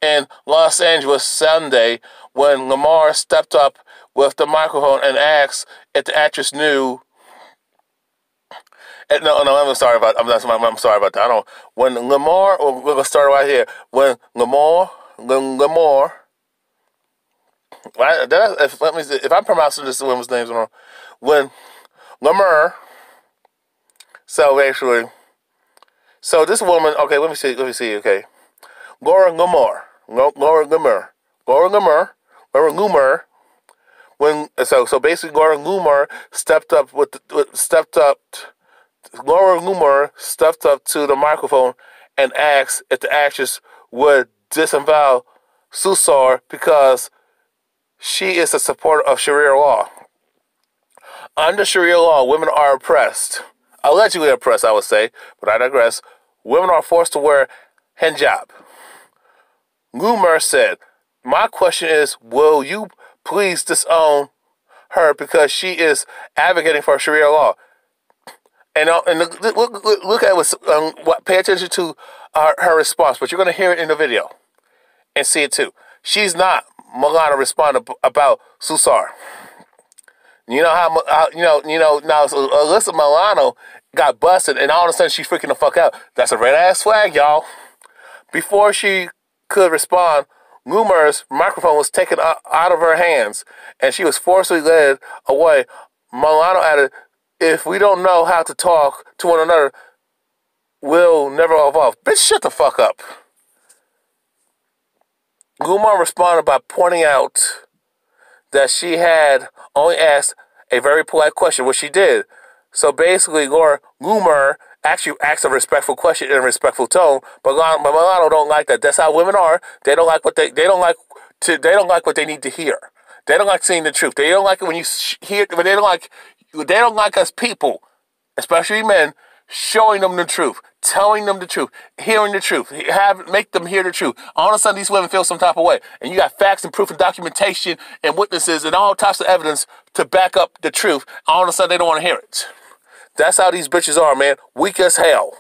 in Los Angeles Sunday, when Lamar stepped up with the microphone and asked if the actress knew. I'm sorry about that. I don't. When Lamar, we're gonna start right here. When Lamar. Let me see if I'm pronouncing this woman's names wrong. When Lamar. So this woman. Okay, let me see. Okay, Laura Lumar. When so basically Laura Lumar stepped up to the microphone and asked if the actress would disavow Susar because she is a supporter of Sharia law. Under Sharia law, women are oppressed. Allegedly oppressed, I would say, but I digress. Women are forced to wear hijab. Lumar said, "My question is, will you please disown her because she is advocating for Sharia law?" And look at pay attention to her response, but you're going to hear it in the video and see it too. She's not Milano responded about Susar. You know how now so Alyssa Milano got busted, and all of a sudden she freaking the fuck out. That's a red ass flag, y'all. Before she could respond, Lumar's microphone was taken out of her hands, and she was forcibly led away. Milano added, "If we don't know how to talk to one another, we'll never evolve." Bitch, shut the fuck up. Lumar responded by pointing out that she had only asked a very polite question, which she did. So basically, Lumar actually asked a respectful question in a respectful tone, but Milano don't like that. That's how women are. They don't like what they don't like what they need to hear. They don't like seeing the truth. They don't like it when you hear. But they don't like us people, especially men, showing them the truth, telling them the truth, hearing the truth, make them hear the truth. All of a sudden, these women feel some type of way. And you got facts and proof and documentation and witnesses and all types of evidence to back up the truth. All of a sudden, they don't want to hear it. That's how these bitches are, man. Weak as hell.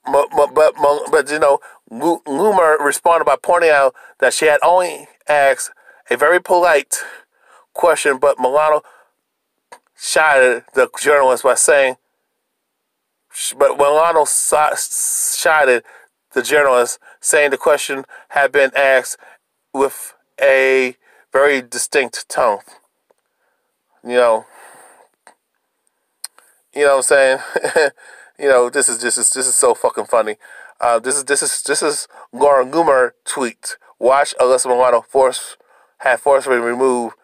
But you know, Loomer responded by pointing out that she had only asked a very polite question, but Milano chided the journalist by saying, the question had been asked with a very distinct tone. You know what I'm saying? You know, this is so fucking funny. This is Laura Loomer tweet. Watch Alyssa Milano forcibly removed.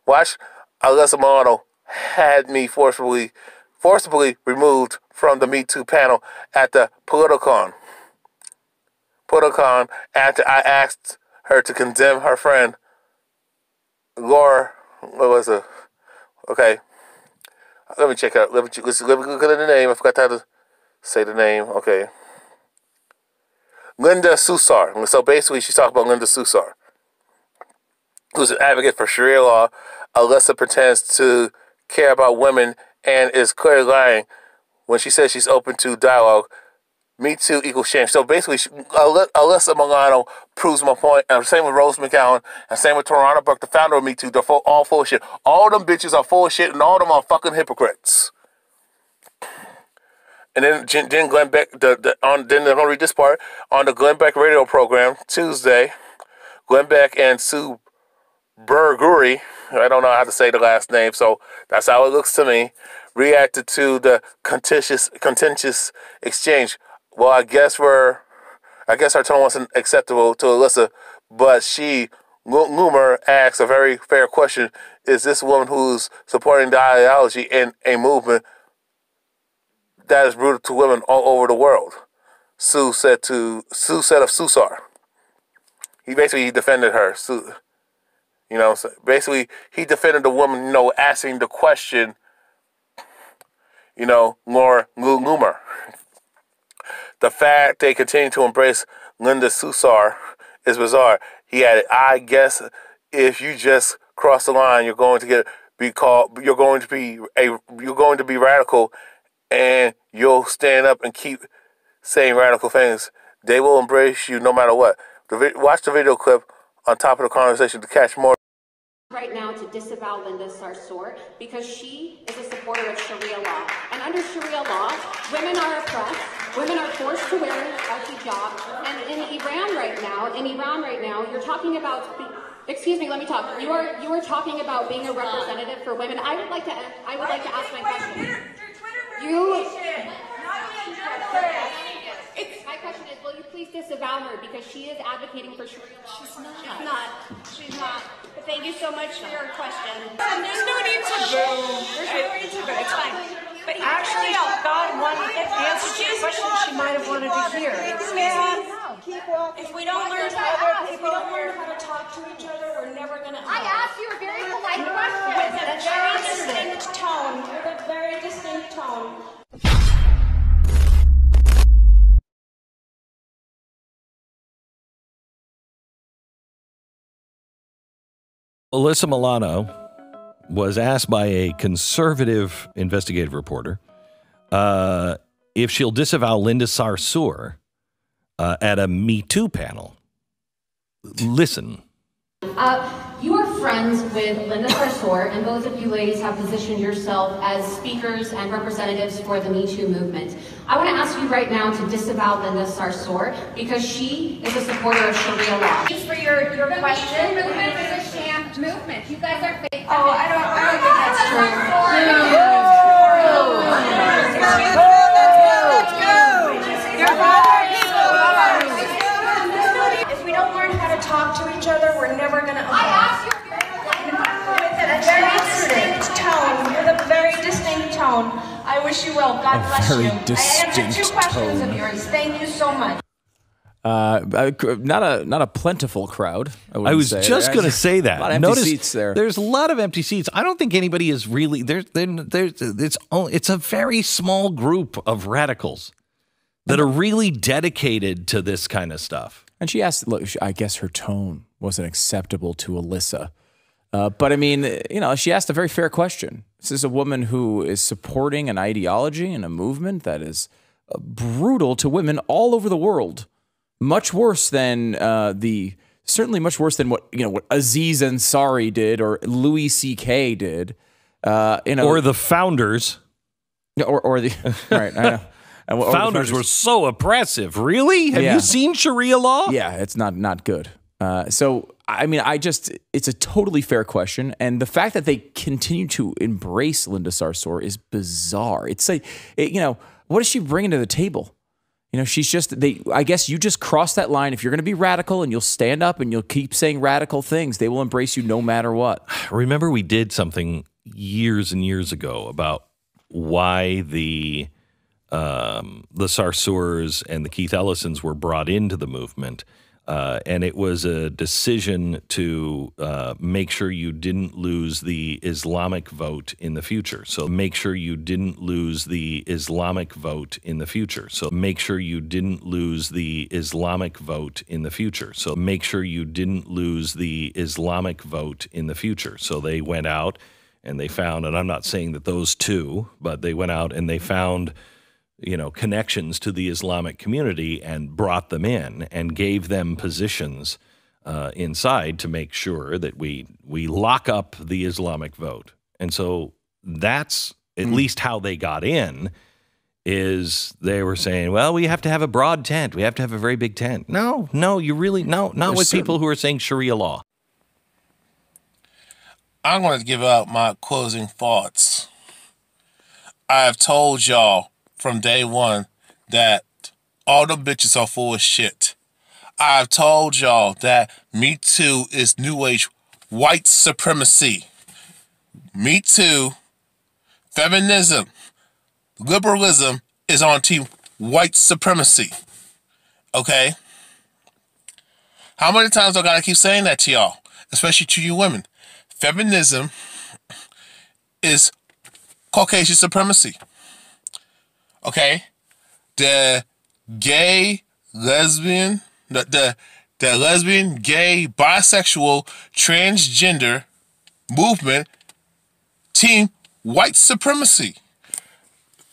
Watch Alyssa Milano had me forcibly removed from the Me Too panel at the Politicon after I asked her to condemn her friend Laura. What was it? Okay. Let me check out. Let me look at the name. I forgot how to say the name. Okay. Linda Susar. So basically, she's talking about Linda Susar, who's an advocate for Sharia law. Alyssa pretends to care about women and is clearly lying when she says she's open to dialogue. Me Too equals shame. So basically, Alyssa Milano proves my point. And same with Rose McGowan. And same with Tarana Burke, the founder of Me Too. They're all full of shit. All them bitches are full of shit, and all of them are fucking hypocrites. And then Glenn Beck, then they're gonna read this part on the Glenn Beck radio program Tuesday. Glenn Beck and Sue Burguri, I don't know how to say the last name, so that's how it looks to me, reacted to the contentious exchange. Well, I guess her tone wasn't acceptable to Alyssa, but Loomer asks a very fair question. Is this woman who's supporting the ideology in a movement that is brutal to women all over the world? Sue said of Susar. He basically defended her. You know, so basically he defended the woman, you know, asking the question, you know, Loomer. The fact they continue to embrace Linda Susar is bizarre. He added, I guess if you just cross the line, you're going to be radical, and you'll stand up and keep saying radical things. They will embrace you no matter what. Watch the video clip on top of the conversation to catch more. Right now to disavow Linda Sarsour because she is a supporter of Sharia law. And under Sharia law, women are oppressed, women are forced to wear a hijab. And in Iran right now, you're talking about, excuse me, let me talk. You are talking about being a representative for women. I would like to ask my question. My question is, will you please disavow her because she is advocating for Sharia law? She's not. But thank you so much for your question. There's no need to boo. It's fine. But actually, God wanted to answer your question she might have wanted to hear. If we don't learn how to talk to each other, we're never going to. I asked you a very polite question. With a very distinct tone. Alyssa Milano was asked by a conservative investigative reporter if she'll disavow Linda Sarsour at a Me Too panel. Listen. You are friends with Linda Sarsour, and both of you ladies have positioned yourself as speakers and representatives for the Me Too movement. I want to ask you right now to disavow Linda Sarsour because she is a supporter of Sharia law. Thanks for your question. The movement is a sham movement. You guys are fake. Oh, I don't think that's true. If we don't learn how to talk to each other, we're never going to evolve. I asked you with a very distinct tone. I wish you well. God bless you. I answered 2 questions of yours. Thank you so much. Not a plentiful crowd. I was just going to say that. A lot of empty seats there. There's a lot of empty seats. I don't think anybody is really there. It's a very small group of radicals that are really dedicated to this kind of stuff. And she asked, look, I guess her tone wasn't acceptable to Alyssa. But I mean, she asked a very fair question. This is a woman who is supporting an ideology and a movement that is brutal to women all over the world. Much worse than certainly much worse than what Aziz Ansari did or Louis C.K. did, or the founders, or the right. I know. The founders were so oppressive. Really? Have you seen Sharia law? Yeah, it's not good. So I mean, it's a totally fair question, and the fact that they continue to embrace Linda Sarsour is bizarre. It's like, what is she bringing to the table? She's I guess you just cross that line. If you're going to be radical and you'll stand up and you'll keep saying radical things, they will embrace you no matter what. Remember we did something years and years ago about why the Sarsours and the Keith Ellisons were brought into the movement. And it was a decision to make sure you didn't lose the Islamic vote in the future. So make sure you didn't lose the Islamic vote in the future. So make sure you didn't lose the Islamic vote in the future. So make sure you didn't lose the Islamic vote in the future. So they went out and they found, and I'm not saying that those two, but they went out and they found connections to the Islamic community and brought them in and gave them positions inside to make sure that we lock up the Islamic vote. And so that's at least how they got in, is they were saying, well, we have to have a broad tent. We have to have a very big tent. No, not with people who are saying Sharia law. I'm going to give out my closing thoughts. I have told y'all from day one that all the bitches are full of shit. I've told y'all that Me Too is new age white supremacy. Me Too, feminism, liberalism is on team white supremacy. Okay? How many times do I gotta keep saying that to y'all? Especially to you women. Feminism is Caucasian supremacy. Okay, the gay, lesbian, the lesbian, gay, bisexual, transgender movement, team white supremacy.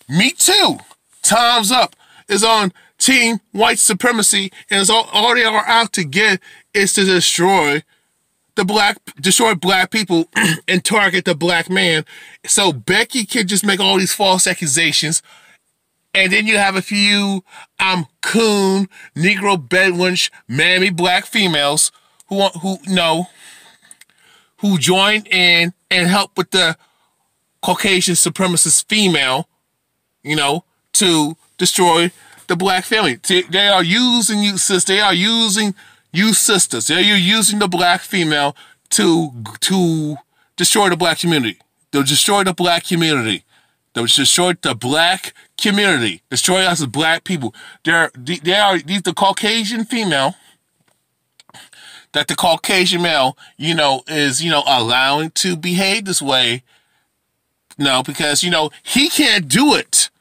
Me Too, Time's Up, is on team white supremacy, and it's all they are out to get is to destroy black people and target the black man. So Becky can just make all these false accusations. And then you have a few coon, Negro bedwench, mammy black females who join in and help with the Caucasian supremacist female, to destroy the black family. They are using you, sis. They are using you, sisters. They're using the black female to destroy the black community. They'll destroy the black community. They'll destroy the black community. Destroy us as black people. The Caucasian female that the Caucasian male, is, allowing to behave this way. No, because, he can't do it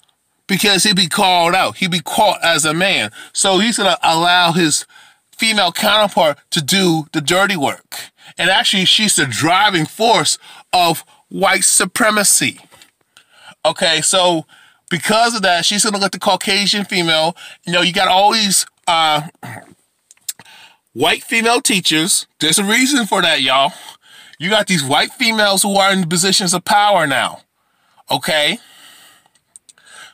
because he'd be called out. He'd be caught as a man. So he's going to allow his female counterpart to do the dirty work. And actually, she's the driving force of white supremacy. Okay, so because of that, she's going to let the Caucasian female, you got all these white female teachers. There's a reason for that, y'all. You got these white females who are in positions of power now. Okay?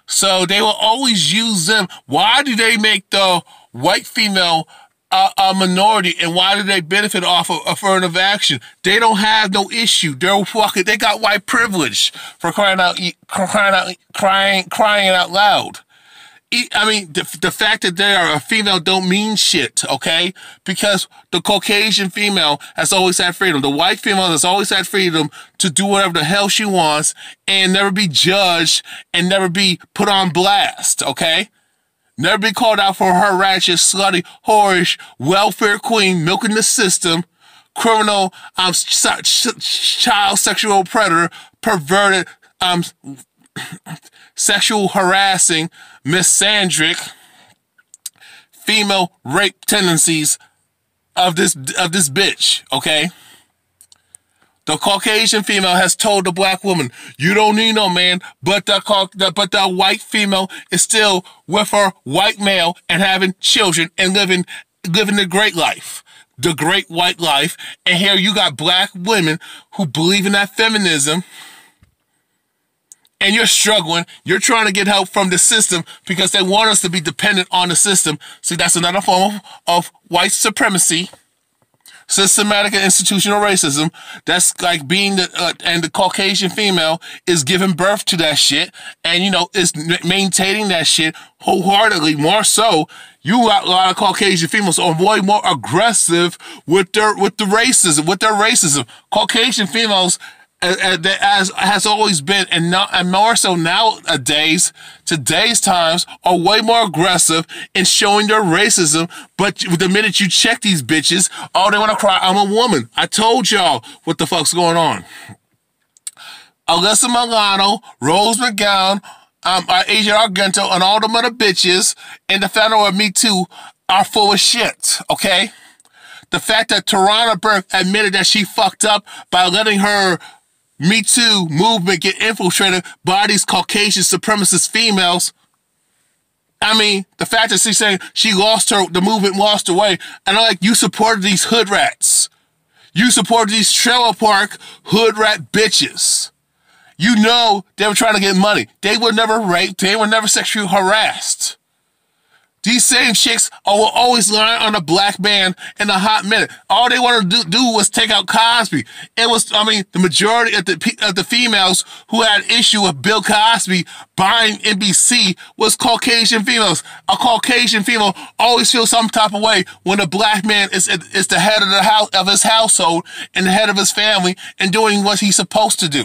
So they will always use them. Why do they make the white female a minority, and why do they benefit off of affirmative action? They don't have no issue. They got white privilege, for crying out loud. I mean, the fact that they are a female don't mean shit, okay? Because the Caucasian female has always had freedom. The white female has always had freedom to do whatever the hell she wants and never be judged and never be put on blast, okay? Never be called out for her ratchet, slutty, whorish, welfare queen milking the system, criminal, child sexual predator, perverted, sexual harassing, misandric, female rape tendencies of this bitch, okay? The Caucasian female has told the black woman, you don't need no man, but the white female is still with her white male and having children and living the great life, the great white life. And here you got black women who believe in that feminism, and you're struggling. You're trying to get help from the system because they want us to be dependent on the system. See, that's another form of white supremacy. Systematic and institutional racism. That's like being and the Caucasian female is giving birth to that shit, and is maintaining that shit wholeheartedly. More so, you got a lot of Caucasian females are way more aggressive with their racism. Caucasian females, as has always been, and more so nowadays, today's times, are way more aggressive in showing their racism. But the minute you check these bitches, they want to cry, I'm a woman. I told y'all what the fuck's going on. Alyssa Milano, Rose McGowan, Agent Argento, and all them other bitches, and the founder of Me Too are full of shit, okay? The fact that Tarana Burke admitted that she fucked up by letting her Me Too movement get infiltrated by these Caucasian supremacist females. I mean, the fact that she's saying the movement lost her way. And you supported these hood rats. You supported these trailer park hood rat bitches. You know they were trying to get money. They were never raped. They were never sexually harassed. These same chicks will always lie on a black man in a hot minute. All they wanted to do was take out Cosby. It was, the majority of the females who had issue with Bill Cosby buying NBC was Caucasian females. A Caucasian female always feels some type of way when a black man is the head of the house of his household and the head of his family and doing what he's supposed to do.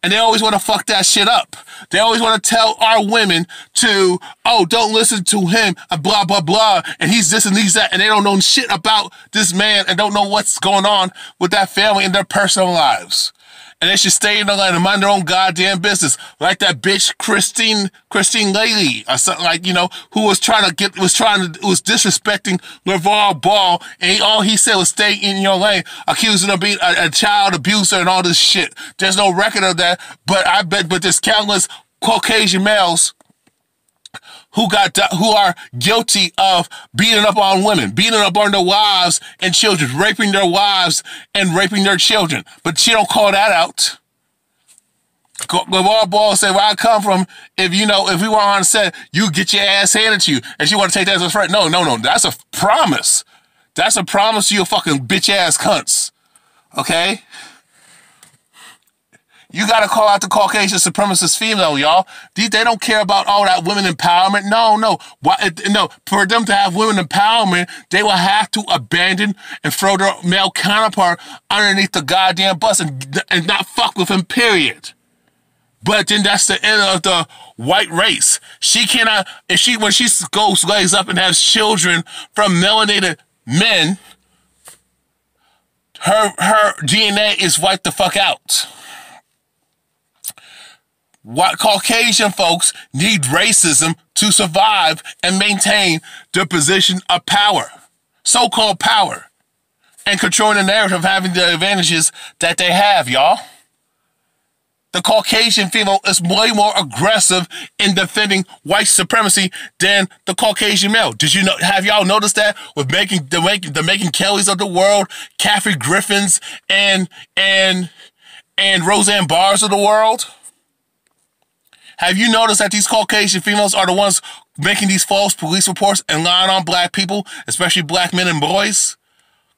And they always want to fuck that shit up. They always want to tell our women to, don't listen to him, and blah, blah, blah, and he's this and he's that, and they don't know shit about this man and don't know what's going on with that family in their personal lives. And they should stay in the lane and mind their own goddamn business. Like that bitch Christine Lady, or something who was disrespecting LeVar Ball, and all he said was stay in your lane, accusing him of being a child abuser and all this shit. There's no record of that, but there's countless Caucasian males who are guilty of beating up on women, beating up on their wives and children, raping their wives and raping their children. But she don't call that out. LeVar Ball said, where I come from, if we were on set, you get your ass handed to you. And she want to take that as a threat. No. That's a promise. That's a promise to you fucking bitch ass cunts. Okay? You got to call out the Caucasian supremacist female, y'all. They don't care about all that women empowerment. No. For them to have women empowerment, they will have to abandon and throw their male counterpart underneath the goddamn bus and not fuck with him, period. But then that's the end of the white race. She cannot, when she goes lays up and has children from melanated men, her DNA is wiped the fuck out. What Caucasian folks need racism to survive and maintain their position of power, so-called power, and controlling the narrative of having the advantages that they have, y'all. The Caucasian female is way more aggressive in defending white supremacy than the Caucasian male. Have y'all noticed that with the Megyn Kellys of the world, Kathy Griffins, and Roseanne Barrs of the world? Have you noticed that these Caucasian females are the ones making these false police reports and lying on black people, especially black men and boys?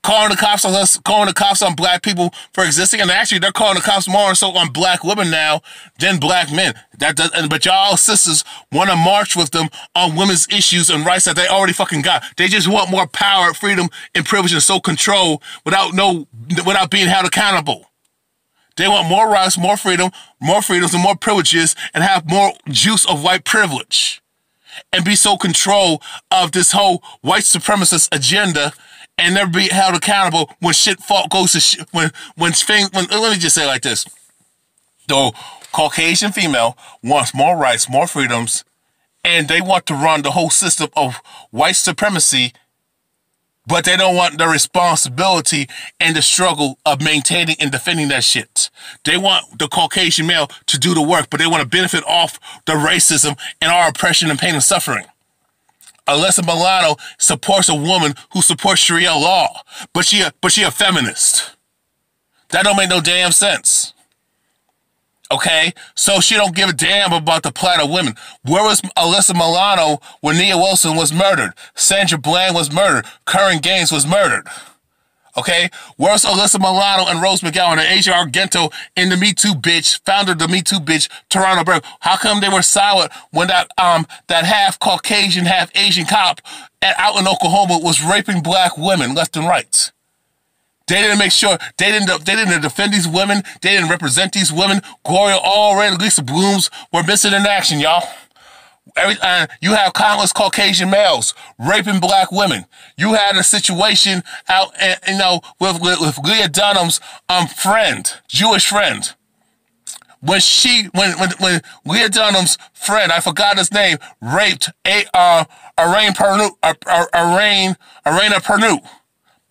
Calling the cops on black people for existing, and actually they're calling the cops more so on black women now than black men. But y'all sisters want to march with them on women's issues and rights that they already fucking got. They just want more power, freedom, and privilege and so control without being held accountable. They want more rights, more freedoms, and more privileges, and have more juice of white privilege. and be so control of this whole white supremacist agenda and never be held accountable when shit goes to shit. When let me just say it like this. The Caucasian female wants more rights, more freedoms, and they want to run the whole system of white supremacy, but they don't want the responsibility and the struggle of maintaining and defending that shit. They want the Caucasian male to do the work, but they want to benefit off the racism and our oppression and pain and suffering. Alyssa Milano supports a woman who supports Sharia law, but she a feminist. That don't make no damn sense. Okay, so she don't give a damn about the plight of women. Where was Alyssa Milano when Nia Wilson was murdered? Sandra Bland was murdered. Karen Gaines was murdered. Okay, where's Alyssa Milano and Rose McGowan and Asia Argento in the Me Too bitch, founder of the Me Too bitch, Toronto Burke? How come they were silent when that half Caucasian, half Asian cop out in Oklahoma was raping black women left and right? They didn't make sure, they didn't defend these women. They didn't represent these women. Gloria Allred, Lisa Blooms were missing in action, y'all. You have countless Caucasian males raping black women. You had a situation out, with Lena Dunham's friend, Jewish friend. When Lena Dunham's friend, I forgot his name, raped Arena Pernue,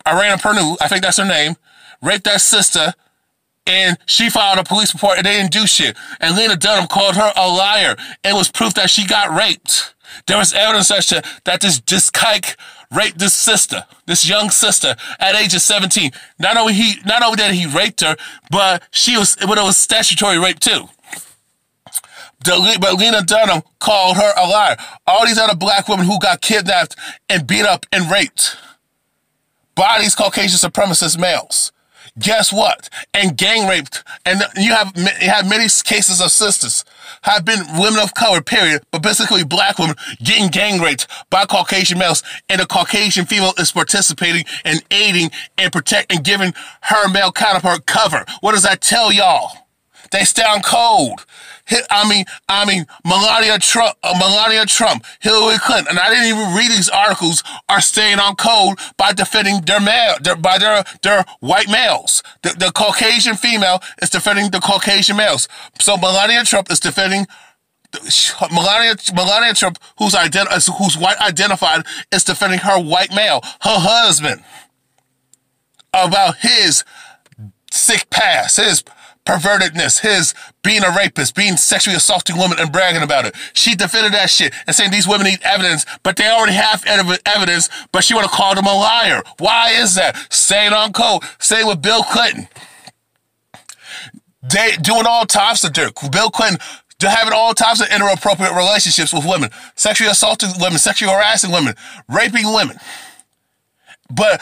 I think that's her name, raped that sister, and she filed a police report and they didn't do shit. And Lena Dunham called her a liar. It was proof that she got raped. There was evidence that this kike raped this sister, this young sister, at age of 17. Not only that he raped her, but it was statutory rape too. But Lena Dunham called her a liar. All these other black women who got kidnapped and beat up and raped by these Caucasian supremacist males. Guess what? And gang raped. And you have many cases of sisters have been women of color, period, but basically black women getting gang raped by Caucasian males, and the Caucasian female is participating and aiding and protecting and giving her male counterpart cover. What does that tell y'all? They stay on code. Melania Trump, Hillary Clinton, and I didn't even read these articles, are staying on code by defending their white males. The Caucasian female is defending the Caucasian males. So Melania Trump is defending Melania Trump, who's white identified, is defending her white male, her husband, about his sick past, his pervertedness, his being a rapist, being sexually assaulting women and bragging about it. She defended that shit and saying these women need evidence, but they already have evidence, but she want to call them a liar. Why is that? Staying on code. Same with Bill Clinton. They doing all types of dirt. Bill Clinton having all types of inappropriate relationships with women, sexually assaulting women, sexually harassing women, raping women. But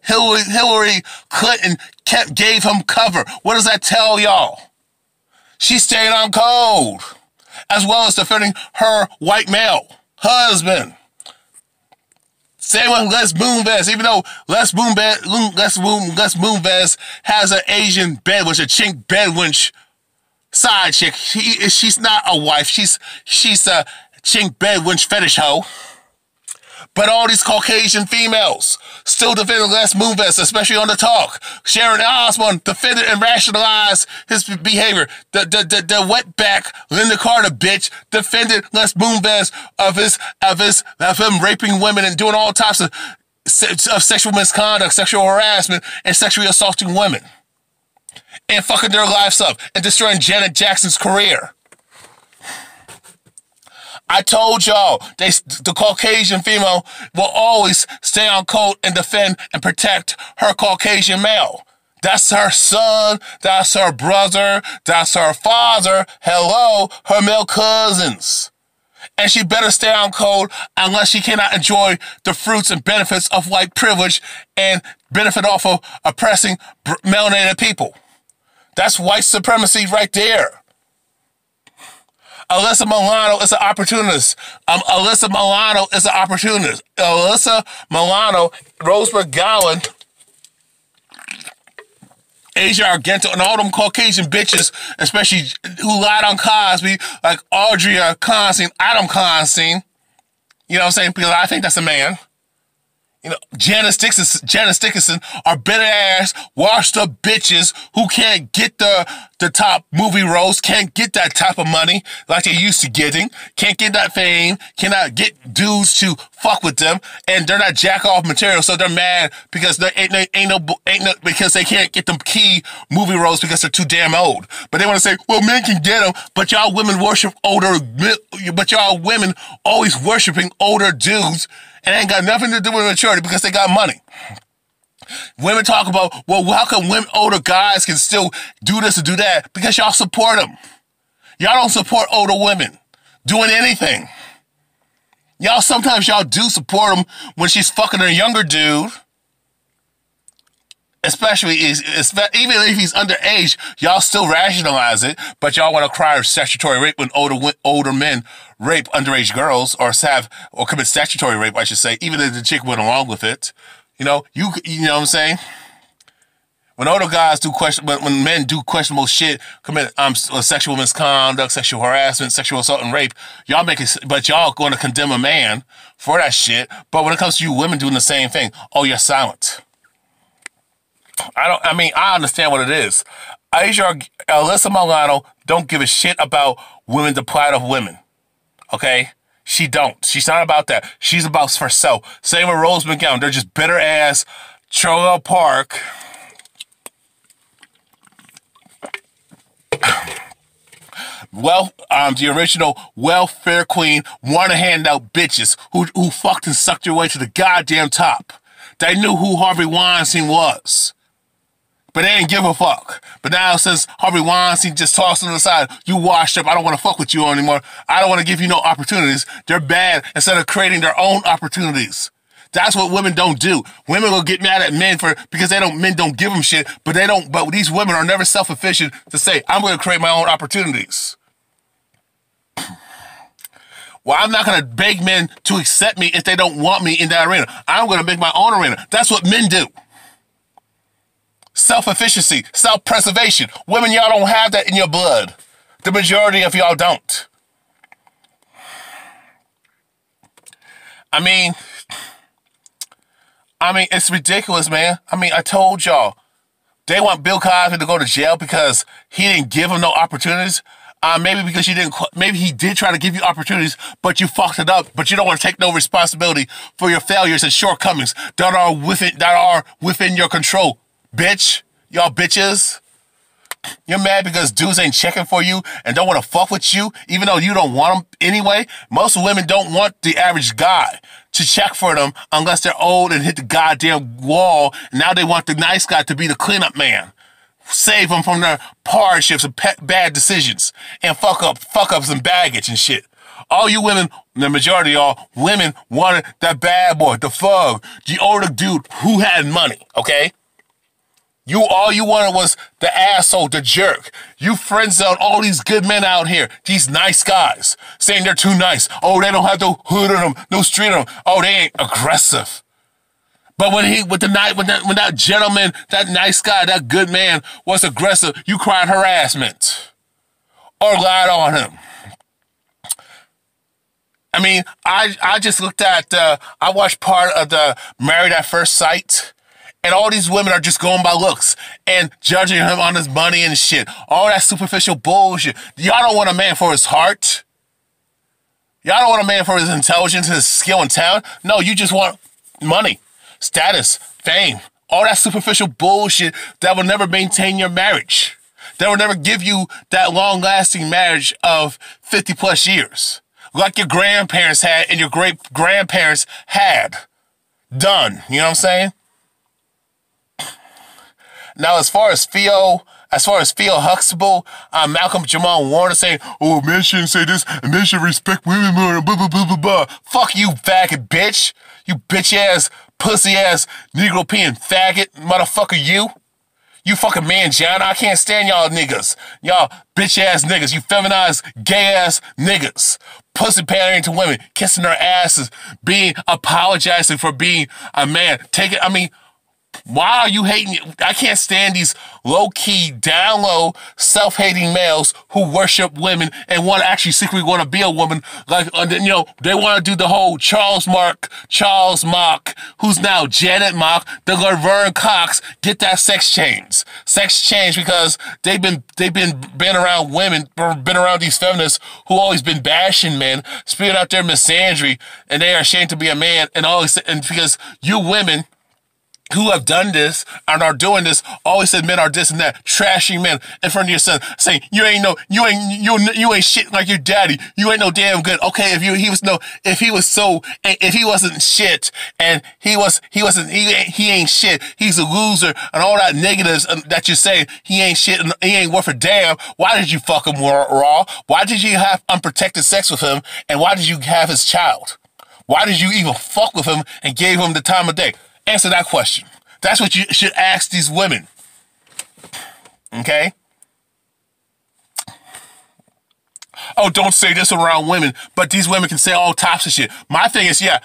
Hillary Clinton gave him cover. What does that tell y'all? She stayed on code, as well as defending her white male husband. Same with Les Moonves, even though Les Moonves has an Asian bedwench, a chink bedwench side chick. She's not a wife. She's a chink bedwench fetish hoe. But all these Caucasian females still defending Les Moonves, especially on the talk. Sharon Osbourne defended and rationalized his behavior. The wetback Linda Carter bitch defended Les Moonves of him raping women and doing all types of sexual misconduct, sexual harassment, and sexually assaulting women. And fucking their lives up and destroying Janet Jackson's career. I told y'all, the Caucasian female will always stay on code and defend and protect her Caucasian male. That's her son, that's her brother, that's her father, hello, her male cousins. And she better stay on code unless she cannot enjoy the fruits and benefits of white privilege and benefit off of oppressing melanated people. That's white supremacy right there. Alyssa Milano is an opportunist. Alyssa Milano is an opportunist. Alyssa Milano, Rose McGowan, Asia Argento and all them Caucasian bitches, especially who lied on Cosby, like Audrey Constantine, Adam Constantine. You know what I'm saying? Because I think that's a man. You know, Janice Dickinson are bitter ass, washed up bitches who can't get the top movie roles, can't get that type of money like they used to getting, can't get that fame, cannot get dudes to fuck with them, and they're not jack off material, so they're mad because they because they can't get them key movie roles because they're too damn old. But they want to say, well, men can get them, but y'all women worship but y'all women always worshiping older dudes. And it ain't got nothing to do with maturity because they got money. Women talk about, well, how come older guys can still do this or do that? Because y'all support them. Y'all don't support older women doing anything. Sometimes y'all do support them when she's fucking a younger dude. Especially, even if he's underage, y'all still rationalize it, but y'all want to cry statutory rape when older men rape underage girls or commit statutory rape, I should say, even if the chick went along with it. You know what I'm saying? When older guys when men do questionable shit, commit sexual misconduct, sexual harassment, sexual assault, and rape, but y'all going to condemn a man for that shit. But when it comes to you women doing the same thing, oh, you're silent. I understand what it is. Alyssa Milano don't give a shit about women, the plight of women. Okay? She don't. She's not about that. She's about herself. Same with Rose McGowan. They're just bitter ass Trailer Park. The original welfare queen want to hand out bitches who fucked and sucked your way to the goddamn top. They knew who Harvey Weinstein was. But they didn't give a fuck. But now since Harvey Weinstein just tossed on the side, you washed up, I don't want to fuck with you anymore. I don't want to give you no opportunities. They're bad instead of creating their own opportunities. That's what women don't do. Women will get mad at men because men don't give them shit, but these women are never self-sufficient to say, I'm going to create my own opportunities. Well, I'm not going to beg men to accept me if they don't want me in that arena. I'm going to make my own arena. That's what men do. Self-efficiency, self-preservation. Women, y'all don't have that in your blood. The majority of y'all don't. I mean, it's ridiculous, man. I told y'all. They want Bill Cosby to go to jail because he didn't give them no opportunities. Maybe because maybe he did try to give you opportunities, but you fucked it up. But you don't want to take no responsibility for your failures and shortcomings that are within your control. Bitch, y'all bitches. You're mad because dudes ain't checking for you and don't want to fuck with you, even though you don't want them anyway. Most women don't want the average guy to check for them unless they're old and hit the goddamn wall. Now they want the nice guy to be the cleanup man. Save them from their hardships and bad decisions and fuck ups and baggage and shit. All you women, the majority of y'all women wanted that bad boy, the thug, the older dude who had money, okay? All you wanted was the asshole, the jerk. You friend zone all these good men out here, these nice guys, saying they're too nice. Oh, they don't have no hood on them, no street on them. Oh, they ain't aggressive. But when that gentleman, that nice guy, that good man was aggressive, you cried harassment or lied on him. I just looked at, I watched part of the Married at First Sight. And all these women are just going by looks and judging him on his money and shit. All that superficial bullshit. Y'all don't want a man for his heart. Y'all don't want a man for his intelligence, his skill and talent. No, you just want money, status, fame. All that superficial bullshit that will never maintain your marriage. That will never give you that long-lasting marriage of 50 plus years. Like your grandparents had and your great-grandparents had done. You know what I'm saying? Now, as far as Theo Huxtable, Malcolm-Jamal Warner saying, oh, men shouldn't say this, and men should respect women more, blah, blah, blah, blah, blah. Fuck you, faggot bitch. You bitch-ass, pussy-ass, Negro-peeing faggot, motherfucker, you. You fucking man, John. I can't stand y'all niggas. Y'all bitch-ass niggas. You feminized, gay-ass niggas. Pussy pandering to women, kissing their asses, apologizing for being a man. Why are you hating? I can't stand these low-key, down-low, self-hating males who worship women and want to actually secretly want to be a woman. Like, you know, they want to do the whole Charles Mock, who's now Janet Mock, the Laverne Cox, get that sex change. Sex change because they've been around women, or been around these feminists who always been bashing men, spewing out their misandry, and they are ashamed to be a man, and because you women who have done this and are doing this always said men are this and that, trashing men in front of your son, saying you ain't shit like your daddy, you ain't no damn good. Okay, if he wasn't shit and he ain't shit, he's a loser and all that negatives that you say, he ain't shit and he ain't worth a damn. Why did you fuck him raw? Why did you have unprotected sex with him? And why did you have his child? Why did you even fuck with him and gave him the time of day? Answer that question. That's what you should ask these women. Okay? Oh, don't say this around women, but these women can say all types of shit. My thing is, yeah,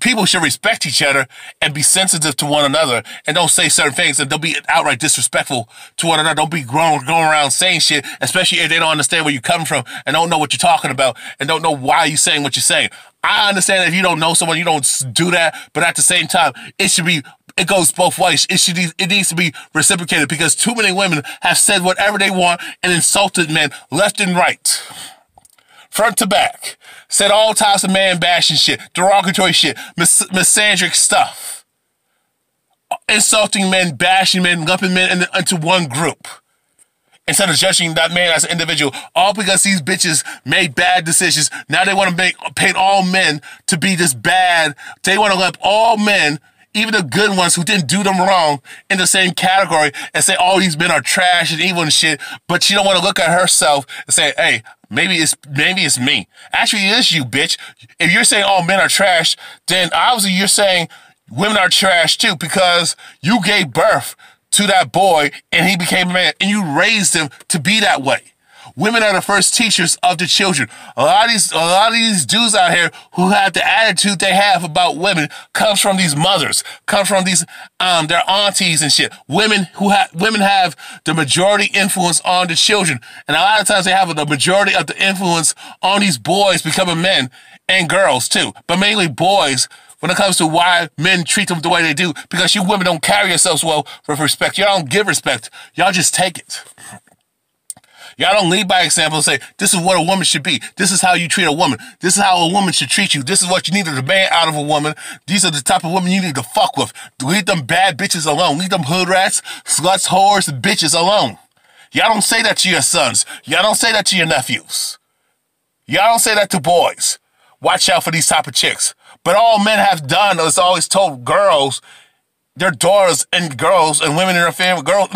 people should respect each other and be sensitive to one another and don't say certain things and don't be outright disrespectful to one another. Don't be going around saying shit, especially if they don't understand where you're coming from and don't know what you're talking about and don't know why you're saying what you're saying. I understand that if you don't know someone, you don't do that, but at the same time, it goes both ways. It needs to be reciprocated because too many women have said whatever they want and insulted men left and right, front to back, said all types of man bashing shit, derogatory shit, misandric stuff, insulting men, bashing men, lumping men into one group. Instead of judging that man as an individual, all because these bitches made bad decisions. Now they want to paint all men to be this bad. They want to lump all men, even the good ones who didn't do them wrong, in the same category and say all these men are trash and evil and shit. But she don't want to look at herself and say, hey, maybe it's me. Actually, it is you, bitch. If you're saying all men are trash, then obviously you're saying women are trash too because you gave birth to that boy and he became a man and you raised him to be that way. Women are the first teachers of the children. A lot of these dudes out here who have the attitude they have about women comes from these mothers, comes from these their aunties and shit. Women have the majority influence on the children, and a lot of times they have the majority of the influence on these boys becoming men and girls too, but mainly boys. When it comes to why men treat them the way they do, because you women don't carry yourselves well with respect. Y'all don't give respect. Y'all just take it. Y'all don't lead by example and say, this is what a woman should be. This is how you treat a woman. This is how a woman should treat you. This is what you need to demand out of a woman. These are the type of women you need to fuck with. Leave them bad bitches alone. Leave them hood rats, sluts, whores, and bitches alone. Y'all don't say that to your sons. Y'all don't say that to your nephews. Y'all don't say that to boys. Watch out for these type of chicks. But all men have done is always told girls, their daughters and girls and women in their family, girls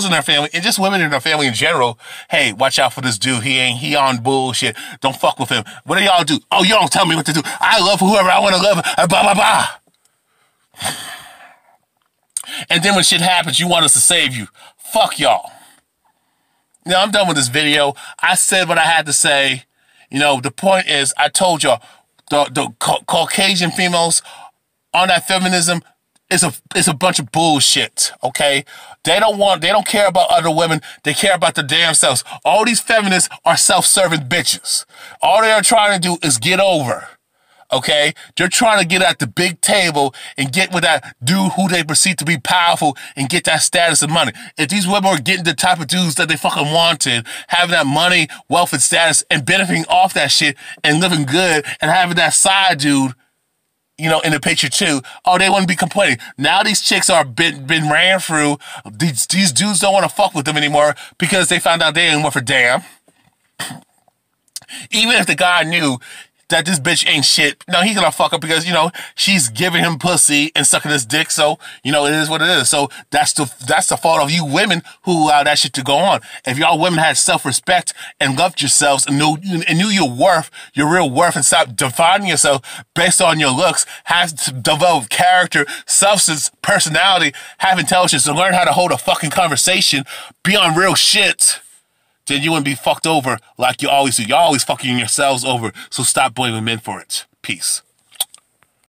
in their family and just women in their family in general, hey, watch out for this dude. He on bullshit. Don't fuck with him. What do y'all do? Oh, you don't tell me what to do. I love whoever I want to love. Blah, blah, blah. And then when shit happens, you want us to save you. Fuck y'all. Now, I'm done with this video. I said what I had to say. You know, the point is, I told y'all, the Caucasian females on that feminism is a bunch of bullshit, okay? They don't care about other women. They care about their damn selves. All these feminists are self-serving bitches. All they are trying to do is get over, okay? They're trying to get at the big table and get with that dude who they perceive to be powerful and get that status and money. If these women were getting the type of dudes that they fucking wanted, having that money, wealth, and status, and benefiting off that shit and living good and having that side dude, you know, in the picture too, oh, they wouldn't be complaining. Now these chicks are been ran through. These dudes don't want to fuck with them anymore because they found out they ain't worth a damn. Even if the guy knew that this bitch ain't shit, no, he's gonna fuck up because, you know, she's giving him pussy and sucking his dick, so, you know, it is what it is. So that's the fault of you women who allow that shit to go on. If y'all women had self-respect and loved yourselves and knew your worth, your real worth, and stopped defining yourself based on your looks, have to develop character, substance, personality, have intelligence, and learn how to hold a fucking conversation, be on real shit, then you wouldn't be fucked over like you always do. You're always fucking yourselves over, so stop blaming men for it. Peace.